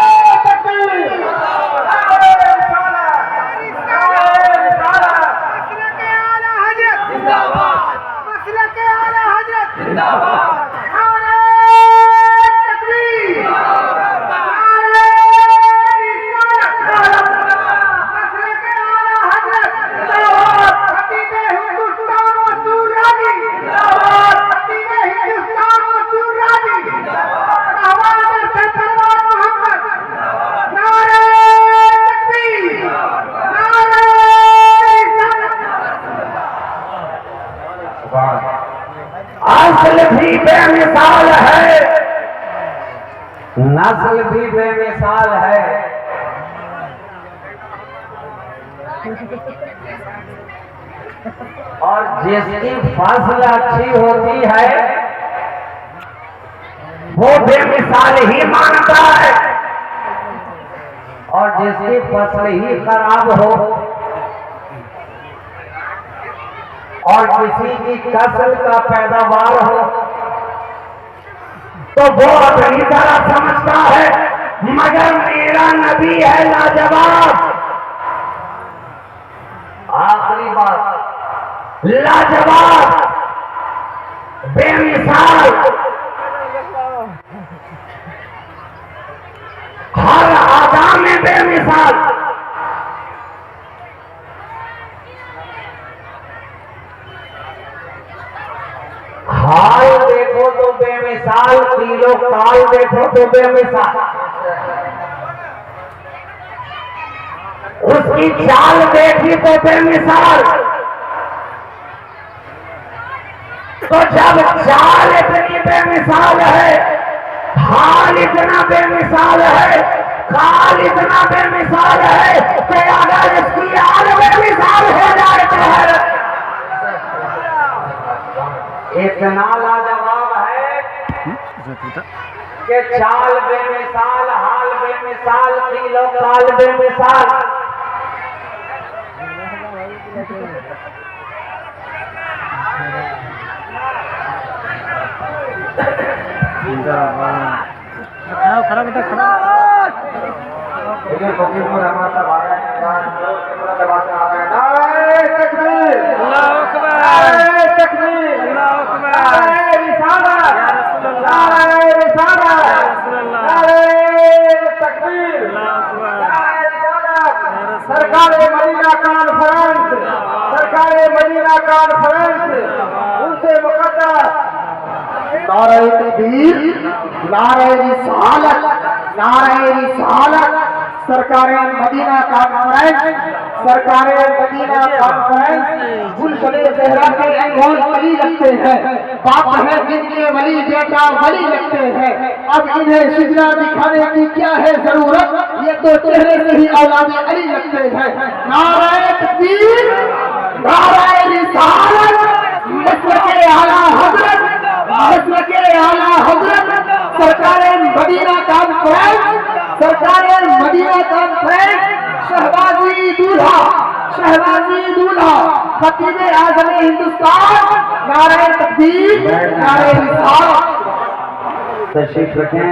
असल भी बेमिसाल है, नस्ल भी बेमिसाल है। और जिसकी फसल अच्छी होती है वो बेमिसाल ही मानता है, और जिसकी फसल ही खराब हो और किसी की फसल का पैदावार हो तो वो अपनी तरह समझता है, मगर मेरा नबी है लाजवाब। आखिरी बात, लाजवाब, बेमिसाल, हर आदम में बेमिसाल। हाल देखो तो बेमिसाल, किलो काल देखो तो बेमिसाल, उसकी चाल देखी तो बेमिसाल। तो जब चाल इतनी बेमिसाल है, हाल इतना बेमिसाल है, काल इतना बेमिसाल है कि अगर इसकी हाल बेमिसाल हो जाए तो है इतना लाजवाब है के चाल बेमिसाल, हाल बेमिसाल, कीलो काल बेमिसाल। खड़ा बेटा खड़ा। देखिए फकीरपुर हमारा भागा दबा के आ गए। नारे तकबीर, अल्लाहू अकबर, नारे तकबीर, अल्लाहू अकबर, नारे रिसालत, या रसूल अल्लाह, नारे रिसालत, या रसूल अल्लाह, नारे तकबीर, अल्लाहू अकबर, नारे रिसालत। सरकार मदीना कॉन्फ्रेंस, सरकार मदीना कॉन्फ्रेंस, उनसे मुकद्दस नारे तकबीर, नारे रिसालत, नारे रिसालत। सरकार मदीना कॉन्फ्रेंस, सरकार मदीना कॉन्फ्रेंस गुलशने सहरा के अनमोल वली लगते हैं, बाप है जिनके वली बेटा वली लगते हैं। अब इन्हें सिजदा दिखाने की क्या है जरूरत, ये तो चेहरे से ही औलाद अली लगते हैं। नारे तकबीर, नारे रिसालत, मसलके आला हजरत, मसलके आला हजरत। सरकार मदीना कॉन्फ्रेंस, सरकार मदीना कॉन्फ्रेंस, शहबाजी दूल्हा, शहबाजी दूल्हा, खतीब आज़म हिंदुस्तान। नारे तकबीर, नारे रिसालत। तशरीफ रखें,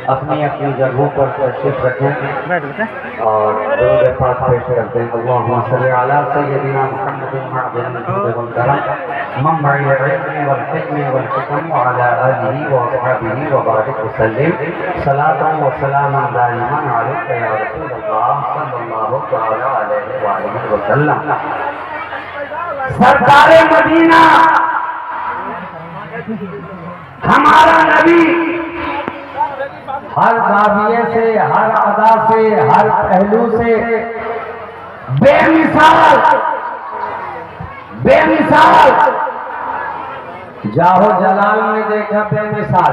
अपनी अपनी जगहों पर तशरीफ रखें बैठ बेटा। और दुरूद पाक पेश करते हैं। अल्लाहुम्मा सल्ली अला सय्यदिना मुहम्मदिन मअदिन वल करम मम्मई इल्मी वल हिकमी वल हिकम व अला आलिहि व अस्हाबिहि व बारिक वसल्लिम सलातन व सलामन दाइमन अलैका या रसूल अल्लाह सल्लल्लाहु तआला अलैहि व आलिहि वसल्लम। सरकार मदीना हमारा नबी हर जाविये से, हर अदा से, हर पहलू से बेमिसाल, बेमिसाल। जाहो जलाल में देखा बेमिसाल,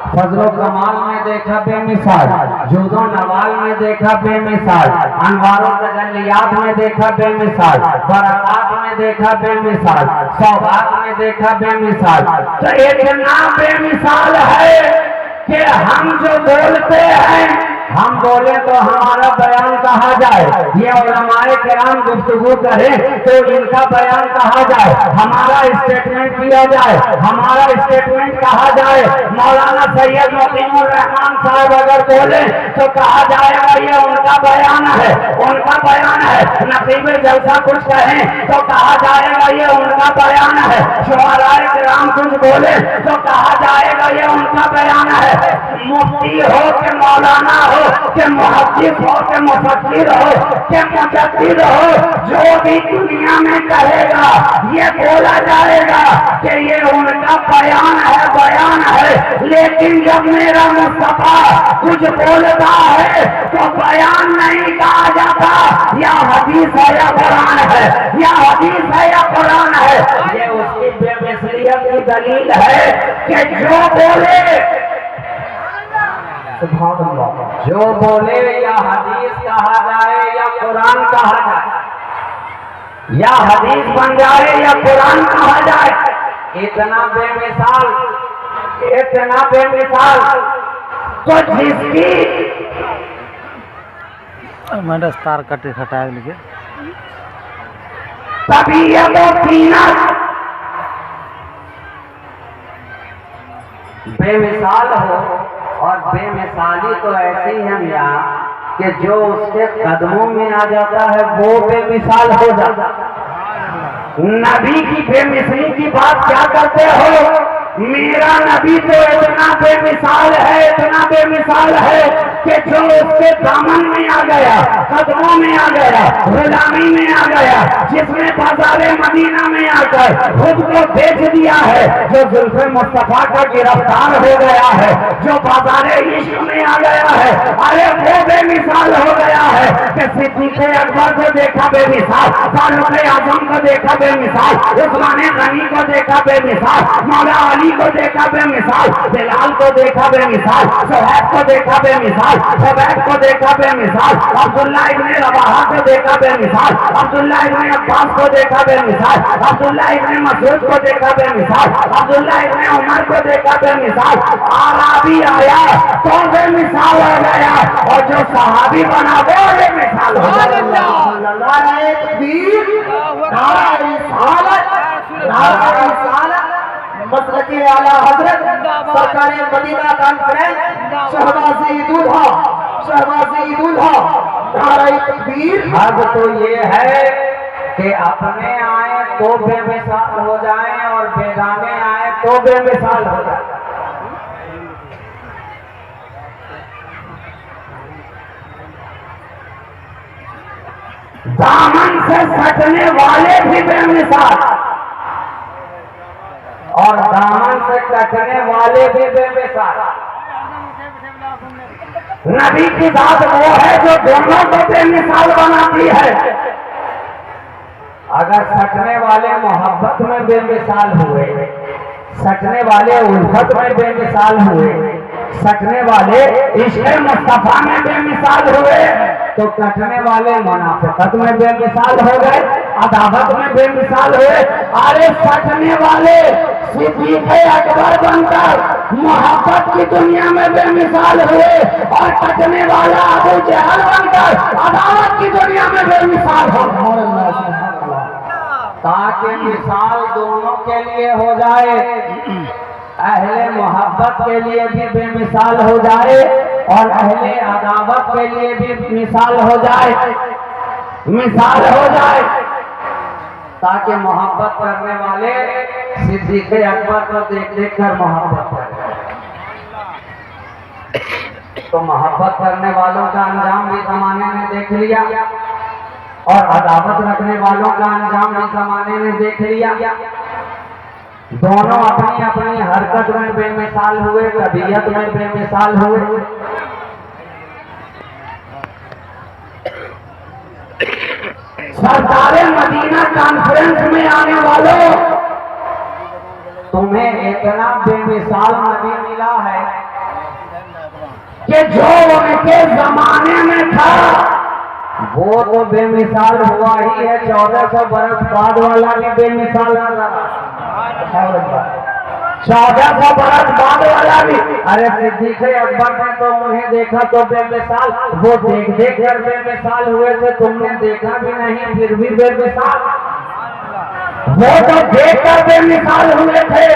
फजलो कमाल में देखा बेमिसाल, जूदो नवाल में देखा बेमिसाल, अनवारों तजल्लियात में देखा बेमिसाल, बरक़ात में देखा बेमिसाल, सौगात में देखा बेमिसाल। तो इतना बेमिसाल है कि हम जो बोलते हैं, हम बोले तो हमारा बयान कहा जाए, ये उलमाए किराम गुफ्तगू करें तो इनका बयान कहा जाए, हमारा स्टेटमेंट किया जाए, हमारा स्टेटमेंट कहा जाए। मौलाना सैयद मुकीमुर रहमान साहब अगर बोले तो कहा जाएगा ये उनका बयान है, उनका बयान है। नसीब जलसा कुछ कहें तो कहा जाएगा ये उनका बयान है। शुअराए किराम कुछ बोले तो कहा जाएगा ये उनका बयान है। मुफ्ती हो के मौलाना हो के मुहद्दिस हो के मुफस्सिर हो के मुजद्दिद हो, जो भी दुनिया में कहेगा ये बोला जाएगा कि ये उनका बयान है, बयान है। लेकिन जब मेरा मुस्तफा कुछ बोलता है तो बयान नहीं कहा जाता, या हदीस है या कुरान है, या हदीस है या कुरान है। ये उसकी बेमिसलियत की दलील है कि जो बोले जो बोले या हदीस कहा जाए या कुरान कहा जाए, या हदीस बन जाए या कुरान कहा जाए, इतना बेमिसाल, इतना बेमिसाल। तो जिसकी मैंने स्टार कटे हटाया लिखे तबीयत और तीनत बेमिसाल हो, और बेमिसाली तो ऐसी है यहाँ कि जो उसके कदमों में आ जाता है वो बेमिसाल हो जाता। नबी की बेमिसली की बात क्या करते हो? मेरा नबी तो इतना बेमिसाल है, इतना बेमिसाल है कि जो उसके दामन में आ गया, कदमों में आ गया, गुलामी में आ गया, जिसने बाज़ारे मदीना में आकर खुद को बेच दिया है, जो जुल्फ़े मुस्तफा का गिरफ्तार हो गया है, जो बाज़ारे इश्क में आ गया है, अरे वो बेमिसाल हो गया है कि सिद्दीक़ अकबर को देखा बेमिसाल, फारूक आज़म को देखा बेमिसाल, उस्मान गनी को देखा बेमिसाल, मौला अली को देखा बेमिसाल, बिलाल को देखा बेमिसाल, सुहैब को देखा बेमिसाल, उबैद को देखा बेमिसाल, अब्दुल्ला इब्न रवाहा को देखा बेमिसाल, अब्दुल्ला इब्न अब्बास को देखा बेमिसाल, अब्दुल्ला इब्न मसूद को देखा बेमिसाल, अब्दुल्ला इब्न उमर को देखा बेमिसाल। आराबी आया तो बेमिसाल हो गया, और जो सहाबी बना वो बेमिसाल हो गया। नारे तकबीर, नारे रिसालत, नारे रिसालत, मसलके आला हजरत सरकारे मदीना कॉन्फ्रेंस शहबाजी दूल्हा, शहबाजी दूल्हा, नारे तकबीर। अब तो ये है कि अपने आए तो बेमिसाल हो जाएं और बेगाने आए तो बेमिसाल हो जाए। दामन से सटने वाले भी बेमिसाल और दामन से कटने वाले भी बेमिसाल। नबी की बात वो है जो दोनों को बेमिसाल बनाती है। अगर सटने वाले मोहब्बत में बेमिसाल हुए, सटने वाले उल्फत में बेमिसाल हुए, सटने वाले इश्क़ मुस्तफा में बेमिसाल हुए, तो कटने वाले मुनाफिकत में बेमिसाल हो गए, अदावत में बेमिसाल हुए। अरे सटने वाले सिद्दीक़ अकबर बनकर मोहब्बत की दुनिया में बेमिसाल हुए, और कटने वाला अबू जहल बनकर अदावत की दुनिया में बेमिसाल हो गए। ताकि मिसाल दोनों के लिए हो जाए, अहले मोहब्बत के लिए भी बेमिसाल हो जाए और अहले अदावत के लिए भी मिसाल हो जाए, मिसाल हो जाए, ताकि मोहब्बत करने वाले सिद्दीक़ अकबर को देख देख कर मोहब्बत करें। तो मोहब्बत करने वालों का अंजाम भी जमाने में देख लिया और अदावत रखने वालों का अंजाम भी जमाने में देख लिया। दोनों अपनी अपनी हरकत में बेमिसाल हुए, तबीयत में बेमिसाल हुए। सरकारे मदीना कॉन्फ्रेंस में आने वालों, तुम्हें इतना बेमिसाल नबी मिला है कि जो उनके जमाने में था वो तो बेमिसाल हुआ ही है। 1400 बरस बाद वाला भी बेमिसाल नजर 1400 बरस बाद वाला भी। अरे सिद्दीक़ अकबर ने तो उन्हें देखा तो बेमिसाल, वो देख देख कर बेमिसाल हुए थे, तुमने देखा भी नहीं फिर भी बेमिसाल। वो तो देख कर बेमिसाल हुए थे,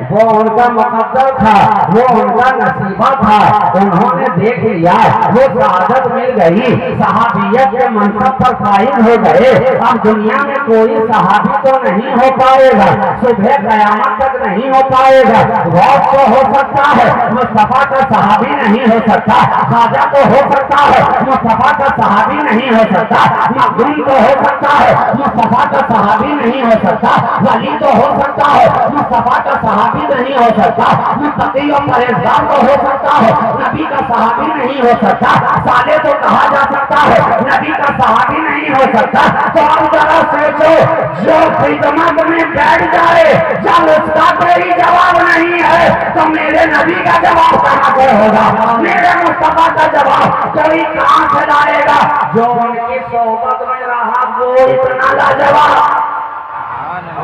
वो उनका मुकद्दर था, वो उनका नसीबा था, उन्होंने देख लिया, वो शहादत मिल गई, सहाबियत के मनसब पर फाइज हो गए। अब दुनिया में कोई सहाबी तो नहीं हो पाएगा, सुबह कयामत तक नहीं हो पाएगा। गौस तो हो सकता है, मुस्तफा का सहाबी नहीं हो सकता। ख्वाजा तो हो सकता है, मुस्तफा का सहाबी नहीं हो सकता। मखदूम तो हो सकता है, मुस्तफा का सहाबी नहीं हो सकता। वली तो हो सकता है, मुस्तफा का सहाबी नहीं हो सकता। मुत्तकी और परहेजगार तो हो सकता है, नबी का सहाबी नहीं हो सकता। साले तो कहा जा सकता है, नबी का सहाबी नहीं हो सकता। तो अब जरा सोचो, जो खिदमत में बैठ जाए जब उसका कोई जवाब नहीं है, तो मेरे नबी का जवाब कहाँ से होगा? मेरे मुस्तफा का जवाब कोई कहाँ से लाएगा? जो उनकी सोहबत में रहा वो इतना लाजवाब,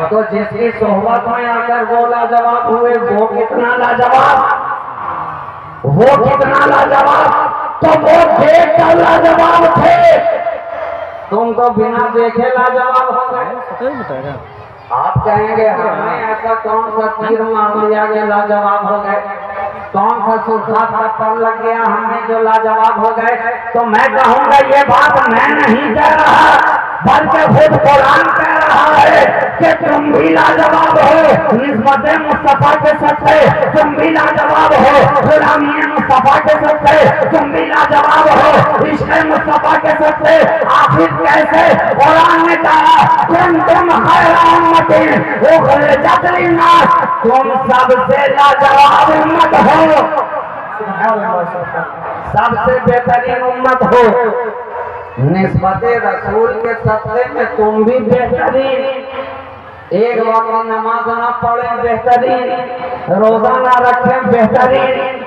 तो जिसकी सोहबत में आकर वो लाजवाब हुए वो कितना लाजवाब, वो कितना लाजवाब। तो वो देख कर लाजवाब थे, तुम तो बिना देखे लाजवाब हो गए। आप कहेंगे हमें ऐसा कौन सा तीर मार लिया कि लाजवाब हो गए, कौन सा सुरखात का पर लग गया हमें जो लाजवाब हो गए? तो मैं कहूँगा ये बात मैं नहीं कह रहा, बल्कि खुद कुरान कह रहा है कि तुम भी लाजवाब हो निस्बत मुस्तफा के सच्चे, तुम भी लाजवाब हो गुलामी मुस्तफा के सच्चे, तुम भी लाजवाब हो इश्क़ मुस्तफा के सच्चे। आखिर कैसे? कुरान ने कहा तुम खैरा उम्मतिन उखरिजत लिन्नास, तुम सबसे लाजवाब उम्मत हो, सबसे बेहतरीन उम्मत हो। निस्बत रसूल के सत्ते में तुम भी बेहतरीन, एक वक्त नमाज ना पढ़े बेहतरीन, रोजा ना रखे बेहतरीन,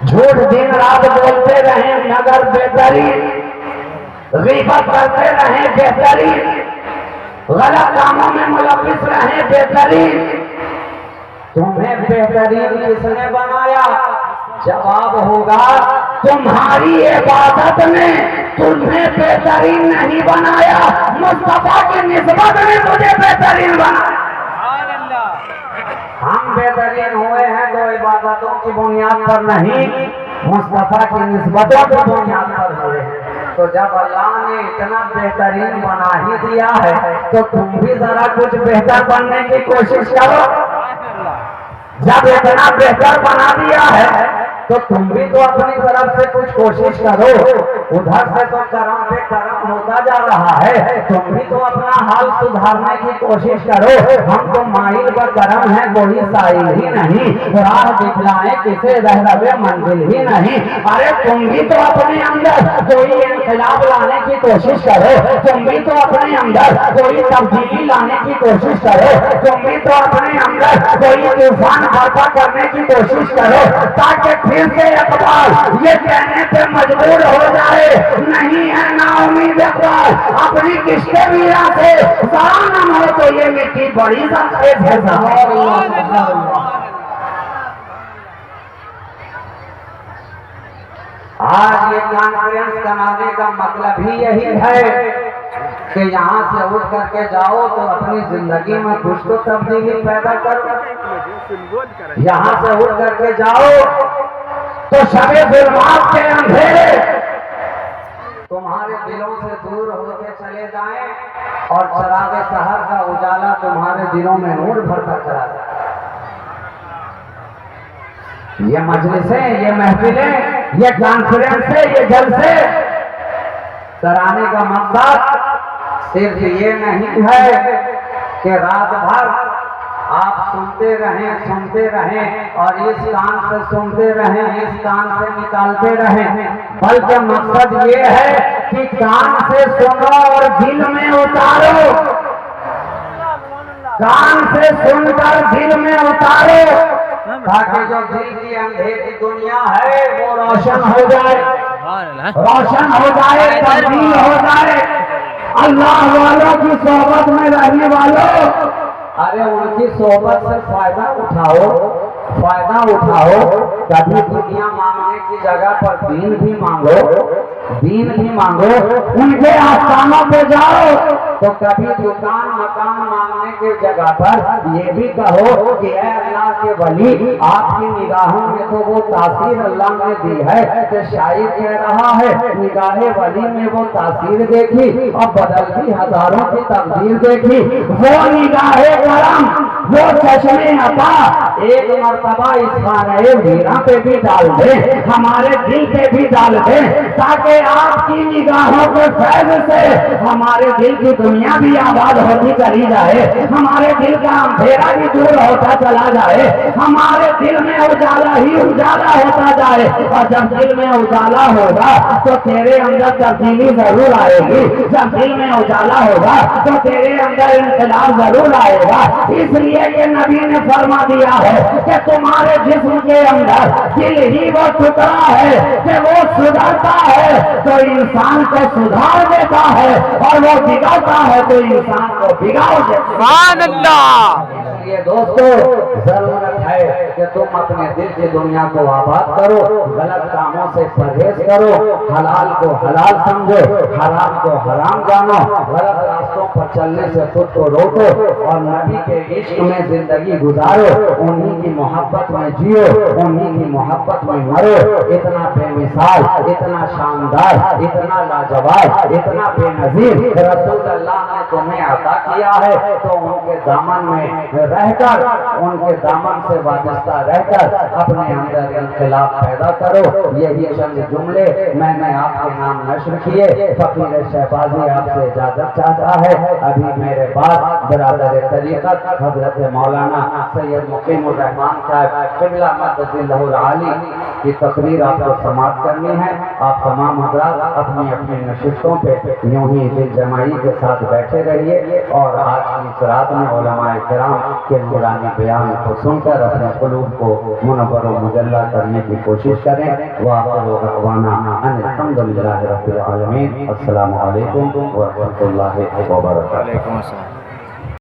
झूठ दिन रात बोलते रहे मगर बेहतरीन, गीबत करते रहे बेहतरीन, गलत कामों में मुलविस रहे बेहतरीन। तुम्हें बेहतरीन किसने बनाया? जवाब होगा तुम्हारी इबादत ने तुम्हें बेहतरीन नहीं बनाया, मुस्तफा की निस्बत ने तुझे बेहतरीन बनाया। हम बेहतरीन हुए हैं तो इबादतों की बुनियाद पर नहीं, मुस्तफा की निस्बतों की बुनियाद पर हुए हैं। तो जब अल्लाह ने इतना बेहतरीन बना ही दिया है तो तुम भी जरा कुछ बेहतर बनने की कोशिश करो। जब इतना बेहतर बना दिया है तो तुम भी तो अपनी तरफ से कुछ कोशिश करो। उधर से तो करम पे करम होता जा रहा है, तुम भी तो अपना हाल सुधारने की कोशिश करो। हम तो माइल व करम है, कोई साइल ही नहीं, राह दिखलाए किसे रहलवे मंजिल ही नहीं। अरे तुम भी तो अपने अंदर कोई इंकलाब लाने की कोशिश करो, तुम भी तो अपने अंदर कोई तब्दीली लाने की कोशिश करो, तुम भी तो अपने अंदर कोई तूफान बर्पा करने की कोशिश करो, ताकि फिर से अकबार ये कहने पे मजबूर हो जाए नहीं है ना उम्मीद अकबार, अपनी किस्ते वीरा से जरा न हो तो ये मिट्टी बड़ी सफेद है। आज ये कॉन्फ्रेंस कराने का मतलब ही यही है कि यहाँ से उठ करके जाओ तो अपनी जिंदगी में कुछ तो तब्दीली पैदा करो। यहाँ से उठ करके जाओ तो शबे जुल्मात के अंधेरे तुम्हारे दिलों से दूर होते चले जाएं और चरागे शहर का उजाला तुम्हारे दिलों में नूर भरता चला जाए। ये मजलिसें, ये महफिलें, ये कॉन्फ्रेंस, ये जलसे कराने का मकसद सिर्फ ये नहीं है कि रात भर आप सुनते रहें और इस कान से सुनते रहें, इस कान से निकालते रहें, बल्कि मकसद ये है कि कान से सुनो और दिल में उतारो, कान से सुनकर दिल में उतारो, ताकि जो दिल की अंधेरी दुनिया है वो रोशन हो जाए, रोशन हो जाए, तब्दील हो जाए। अल्लाह वालों की सोहबत में रहने वालों, अरे उनकी सोहबत से फायदा उठाओ, फायदा उठाओ। कभी दुनिया मांगने की जगह पर दीन भी मांगो, दीन भी मांगो। उनके आस्थानों पे जाओ तो कभी दुकान मकान मांगने की जगह पर ये भी कहो कि ऐ अल्लाह के वली, आपकी निगाहों में तो वो तासीर अल्लाह ने दी है कि शायर कह रहा है निगाहे वली में वो तासीर देखी और बदलती हजारों की तकदीर देखी। वो निगाहे करम, वो चश्मे अता एक मर्तबा इस खाने वीरा पे भी डाल दे, हमारे दिल पे भी डाल दे, ताकि आपकी निगाहों के फैज से हमारे दिल की दुनिया भी आबाद होती चली जाए, हमारे दिल का अंधेरा भी दूर होता चला जाए, हमारे दिल में उजाला ही उजाला होता जाए। और जब दिल में उजाला होगा तो तेरे अंदर तब्दीली जरूर आएगी, जब दिल में उजाला होगा तो तेरे अंदर इंकलाब जरूर आएगा। इसलिए ये नबी ने फरमा दिया है कि तुम्हारे जिस्म के अंदर दिल ही वो टुकड़ा है कि वो सुधरता है तो इंसान को सुधार देता है और वो बिगाड़ता है तो इंसान को बिगाड़ देता है। इसलिए दोस्तों जरूरत है कि तुम अपने दिल की दुनिया को आबाद करो, गलत कामों से परहेज करो, हलाल को हलाल समझो, हराम को हराम जानो, गलत रास्तों पर चलने से खुद को रोको और नबी के इश्क में जिंदगी गुजारो, उन्हीं की मोहब्बत में जियो, उन्हीं की मोहब्बत में मरो। इतना बेमिसाल, इतना शानदार, इतना लाजवाब, इतना बेनजीर रसूल अल्लाह ने तुम्हें अता किया है, तो उनके दामन में रहकर, उनके दामन से वाबस्ता रहकर अपने अंदर इनकलाब पैदा करो। यही चंद जुमले मैंने आपके नाम नश्र किए। फकीर शहबाजी आपसे इजाजत चाहता है। अभी मेरे बाद बरादर तरीक़त हजरत मौलाना सैयद मुकीमुर रहमान साहब क़िबला मद्दसिल्लहुल आली की तकरीर आपको समाप्त करनी है। आप तमाम हज़रात अपनी अपनी नशिस्तों पे यूं ही दिल जमाई के साथ बैठे रहिए और आज की इस रात में उलमाए किराम के नूरानी बयान को सुनकर अपने कुलूब को मुनव्वर व मुजल्ला करने की कोशिश करें। वाना अल्हम्दुलिल्लाहि रब्बिल आलमीन। अस्सलामु अलैकुम व रहमतुल्लाहि व बरकातुहू।